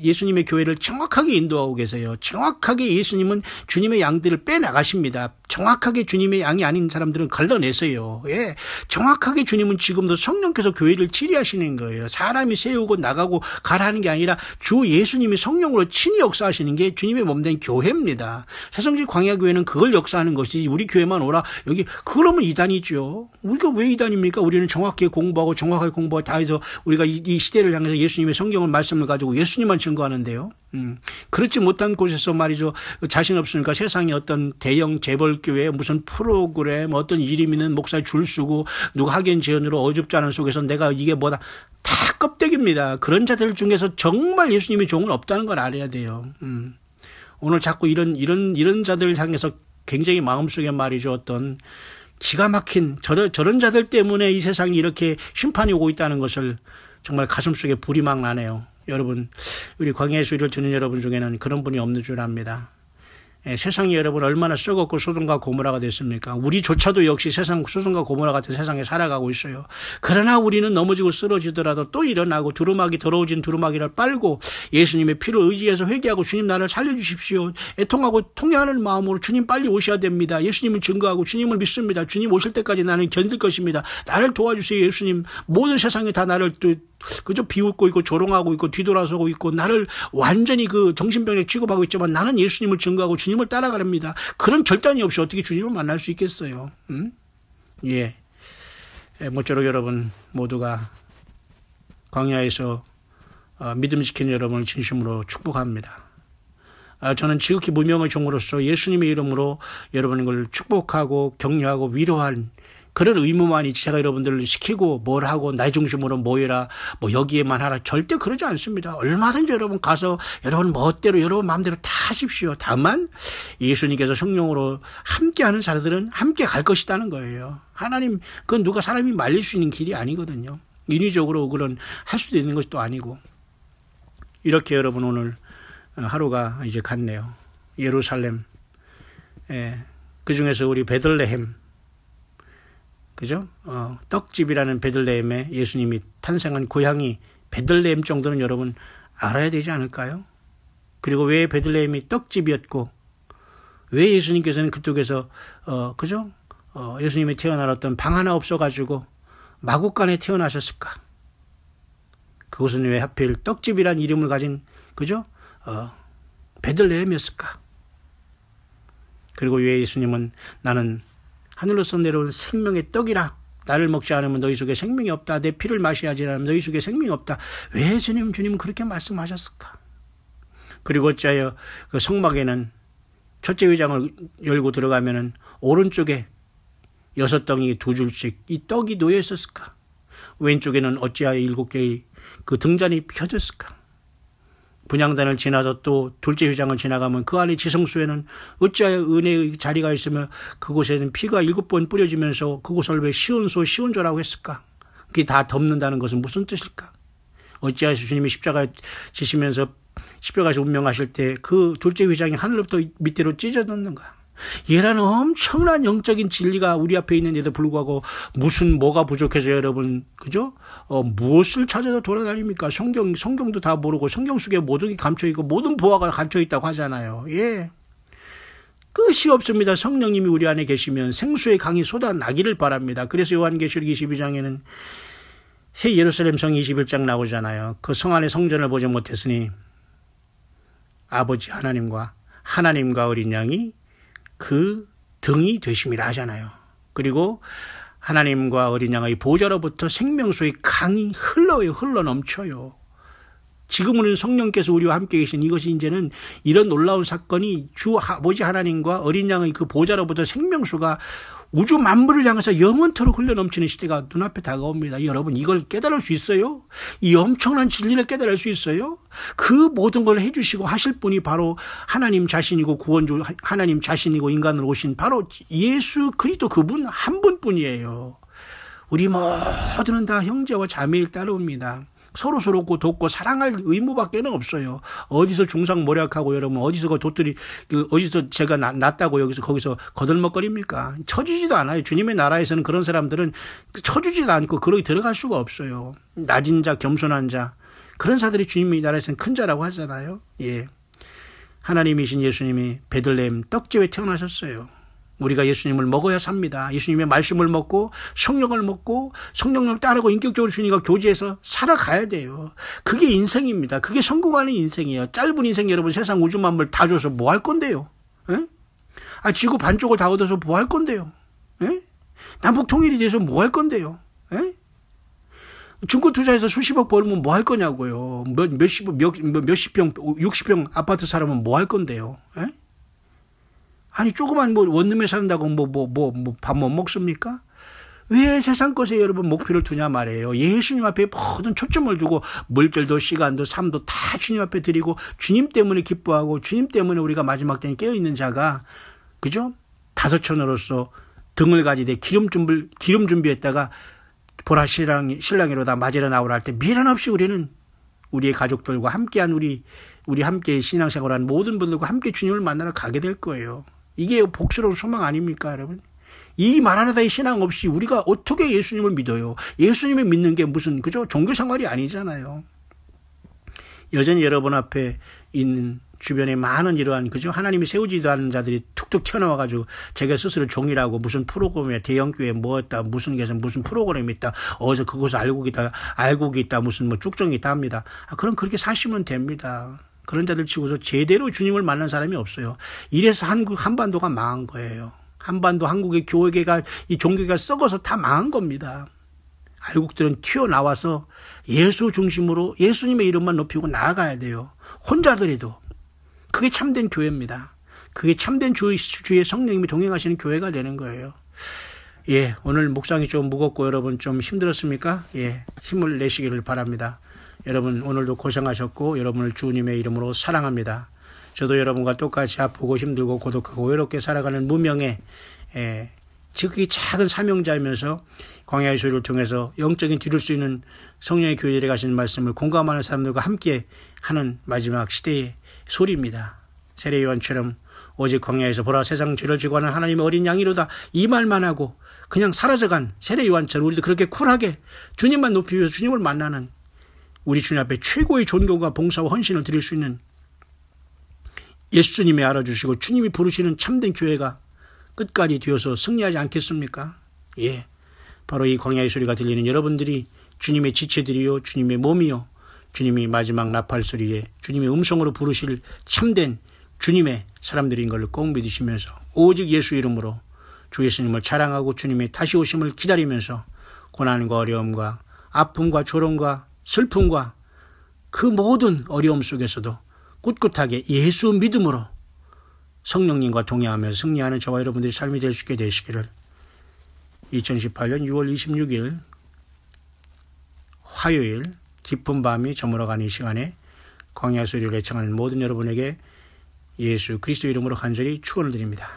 예수님의 교회를 정확하게 인도하고 계세요. 정확하게 예수님은 주님의 양들을 빼나가십니다. 정확하게 주님의 양이 아닌 사람들은 걸러내세요. 예, 정확하게 주님은 지금도 성령께서 교회를 치리하시는 거예요. 사람이 세우고 나가고 가라 하는 게 아니라 주 예수님이 성령으로 친히 역사하시는 게 주님의 몸된 교회입니다. 새성질 광야교회는 그걸 역사하는 것이지 우리 교회만 오라 여기 그러면 이단이죠. 우리가 왜 이단입니까? 우리는 정확하게 공부하고 다 해서 우리가 이 시대를 향해서 예수님의 성경을 말씀을 가지고 예수님만 증거하는데요. 그렇지 못한 곳에서 말이죠. 자신 없으니까 세상에 어떤 대형 재벌교회 무슨 프로그램 어떤 이름 있는 목사 줄 서고 누가 학연 지연으로 어줍지 않은 속에서 내가 이게 뭐다. 다 껍데기입니다. 그런 자들 중에서 정말 예수님의 종은 없다는 걸 알아야 돼요. 오늘 자꾸 이런 자들 향해서 굉장히 마음속에 말이죠. 어떤 기가 막힌 저런 자들 때문에 이 세상이 이렇게 심판이 오고 있다는 것을 정말 가슴속에 불이 막 나네요. 여러분, 우리 광야의 소리를 듣는 여러분 중에는 그런 분이 없는 줄 압니다. 예, 세상이 여러분 얼마나 썩었고 소돔과 고모라가 됐습니까? 우리조차도 역시 세상 소돔과 고모라 같은 세상에 살아가고 있어요. 그러나 우리는 넘어지고 쓰러지더라도 또 일어나고 더러워진 두루마기를 빨고 예수님의 피를 의지해서 회개하고 주님 나를 살려주십시오. 애통하고 통회하는 마음으로 주님 빨리 오셔야 됩니다. 예수님을 증거하고 주님을 믿습니다. 주님 오실 때까지 나는 견딜 것입니다. 나를 도와주세요. 예수님. 모든 세상이 다 나를 그저 비웃고 있고 조롱하고 있고 뒤돌아서고 있고 나를 완전히 그 정신병에 취급하고 있지만 나는 예수님을 증거하고 주님을 따라가렵니다. 그런 결단이 없이 어떻게 주님을 만날 수 있겠어요? 예. 모쪼록 여러분 모두가 광야에서 믿음 지키는 여러분을 진심으로 축복합니다. 저는 지극히 무명의 종으로서 예수님의 이름으로 여러분을 축복하고 격려하고 위로한 그런 의무만이 제가 여러분들을 시키고 뭘 하고 나의 중심으로 모여라 뭐 여기에만 하라 절대 그러지 않습니다. 얼마든지 여러분 가서 여러분 멋대로 여러분 마음대로 다 하십시오. 다만 예수님께서 성령으로 함께하는 자들은 함께 갈 것이라는 거예요. 하나님 그건 누가 사람이 말릴 수 있는 길이 아니거든요. 인위적으로 그런 할 수도 있는 것도 아니고 이렇게 여러분 오늘 하루가 이제 갔네요. 예루살렘 그중에서 우리 베들레헴 그죠? 떡집이라는 베들레헴에 예수님이 탄생한 고향이 베들레헴 정도는 여러분 알아야 되지 않을까요? 그리고 왜 베들레헴이 떡집이었고 왜 예수님께서는 그쪽에서 그죠? 예수님이 태어나셨던 방 하나 없어가지고 마국간에 태어나셨을까? 그곳은 왜 하필 떡집이란 이름을 가진 그죠? 베들레헴이었을까? 그리고 왜 예수님은 나는 하늘로서 내려온 생명의 떡이라 나를 먹지 않으면 너희 속에 생명이 없다. 내 피를 마셔야지 않으면 너희 속에 생명이 없다. 왜 주님은 그렇게 말씀하셨을까? 그리고 어찌하여 그 성막에는 첫째 회장을 열고 들어가면은 오른쪽에 6덩이 2줄씩 이 떡이 놓여 있었을까? 왼쪽에는 어찌하여 7개의 그 등잔이 펴졌을까? 분향단을 지나서 또 둘째 회장을 지나가면 그 안에 지성소에는 어찌하여 은혜의 자리가 있으며 그곳에는 피가 7번 뿌려지면서 그곳을 왜 시온조라고 했을까? 그게 다 덮는다는 것은 무슨 뜻일까? 어찌하여 주님이 십자가에 지시면서 십자가에서 운명하실 때 그 둘째 회장이 하늘로부터 밑으로 찢어졌는가? 얘라는 엄청난 영적인 진리가 우리 앞에 있는데도 불구하고 뭐가 부족해서 여러분 그죠? 무엇을 찾아서 돌아다닙니까? 성경도 다 모르고 성경 속에 모든 게 감춰있고 모든 보화가 감춰있다고 하잖아요. 예. 끝이 없습니다. 성령님이 우리 안에 계시면 생수의 강이 쏟아나기를 바랍니다. 그래서 요한계시록 22장에는 새 예루살렘 성 21장 나오잖아요. 그 성 안에 성전을 보지 못했으니 아버지 하나님과 어린 양이 그 등이 되심이라 하잖아요. 그리고 하나님과 어린 양의 보좌로부터 생명수의 강이 흘러 넘쳐요. 지금은 성령께서 우리와 함께 계신 이것이 이제는 이런 놀라운 사건이 주 아버지 하나님과 어린 양의 그 보좌로부터 생명수가 우주 만물을 향해서 영원토록 흘러 넘치는 시대가 눈앞에 다가옵니다. 여러분 이걸 깨달을 수 있어요? 이 엄청난 진리를 깨달을 수 있어요? 그 모든 걸 해주시고 하실 분이 바로 하나님 자신이고 구원주 하나님 자신이고 인간으로 오신 바로 예수 그리스도 그분 한 분뿐이에요. 우리 모두는 다 형제와 자매일 따름입니다. 서로 돕고 사랑할 의무밖에는 없어요. 어디서 중상모략하고 여러분 어디서 그 돛들이 어디서 제가 낫다고 여기서 거기서 거들먹거립니까? 쳐주지도 않아요. 주님의 나라에서는 그런 사람들은 쳐주지도 않고 그러기 들어갈 수가 없어요. 낮은 자, 겸손한 자, 그런 자들이 주님의 나라에서는 큰 자라고 하잖아요. 예, 하나님이신 예수님이 베들레헴 떡집에 태어나셨어요. 우리가 예수님을 먹어야 삽니다. 예수님의 말씀을 먹고 성령을 먹고 성령을 따르고 인격적으로 주님과 교제해서 살아가야 돼요. 그게 인생입니다. 그게 성공하는 인생이에요. 짧은 인생 여러분 세상 우주 만물 다 줘서 뭐 할 건데요? 에? 지구 반쪽을 다 얻어서 뭐 할 건데요? 에? 남북 통일이 돼서 뭐 할 건데요? 에? 증권 투자해서 수십억 벌면 뭐 할 거냐고요. 몇십 평, 60평 아파트 살면 뭐 할 건데요? 에? 아니 조그만 원룸에 산다고 밥 못 먹습니까? 왜 세상 것에 여러분 목표를 두냐 말이에요. 예수님 앞에 모든 초점을 두고 물질도 시간도 삶도 다 주님 앞에 드리고 주님 때문에 기뻐하고 주님 때문에 우리가 마지막 때에 깨어있는 자가 그죠? 다섯처녀로서 등을 가지되 기름 준비했다가 보라 신랑이로다 맞으러 나오라 할 때 미련 없이 우리는 우리의 가족들과 함께한 우리 함께 신앙생활한 모든 분들과 함께 주님을 만나러 가게 될 거예요. 이게 복스러운 소망 아닙니까, 여러분? 이 마라나다의 신앙 없이 우리가 어떻게 예수님을 믿어요? 예수님을 믿는 게 무슨 그죠? 종교생활이 아니잖아요. 여전히 여러분 앞에 있는 주변에 많은 이러한 그죠? 하나님이 세우지도 않은 자들이 툭툭 튀어나와가지고 자기가 스스로 종이라고 무슨 프로그램이야 대형교회 뭐였다 무슨 프로그램이 있다 어디서 그것을 알고 있다 무슨 쭉정이 있다 합니다. 그럼 그렇게 사시면 됩니다. 그런 자들 치고서 제대로 주님을 만난 사람이 없어요. 이래서 한반도가 망한 거예요. 한국의 교회가 이 종교가 썩어서 다 망한 겁니다. 알국들은 튀어나와서 예수 중심으로 예수님의 이름만 높이고 나아가야 돼요. 혼자더라도. 그게 참된 교회입니다. 그게 참된 주의 성령님이 동행하시는 교회가 되는 거예요. 예, 오늘 묵상이 좀 무겁고 여러분 좀 힘들었습니까? 예, 힘을 내시기를 바랍니다. 여러분 오늘도 고생하셨고 여러분을 주님의 이름으로 사랑합니다. 저도 여러분과 똑같이 아프고 힘들고 고독하고 외롭게 살아가는 무명의 지극히 작은 사명자이면서 광야의 소리를 통해서 영적인 드릴 수 있는 성령의 교회에 가시는 말씀을 공감하는 사람들과 함께 하는 마지막 시대의 소리입니다. 세례 요한처럼 오직 광야에서 보라 세상 죄를 지고 하는 하나님의 어린 양이로다 이 말만 하고 그냥 사라져간 세례 요한처럼 우리도 그렇게 쿨하게 주님만 높이며 주님을 만나는 우리 주님 앞에 최고의 존경과 봉사와 헌신을 드릴 수 있는 예수님이 알아주시고 주님이 부르시는 참된 교회가 끝까지 되어서 승리하지 않겠습니까? 예, 바로 이 광야의 소리가 들리는 여러분들이 주님의 지체들이요 주님의 몸이요 주님이 마지막 나팔 소리에 주님의 음성으로 부르실 참된 주님의 사람들인 것을 꼭 믿으시면서 오직 예수 이름으로 주 예수님을 자랑하고 주님의 다시 오심을 기다리면서 고난과 어려움과 아픔과 조롱과 슬픔과 그 모든 어려움 속에서도 꿋꿋하게 예수 믿음으로 성령님과 동행하면서 승리하는 저와 여러분들의 삶이 될 수 있게 되시기를 2018년 6월 26일 화요일 깊은 밤이 저물어가는 이 시간에 광야 소리를 애청하는 모든 여러분에게 예수 그리스도 이름으로 간절히 축원을 드립니다.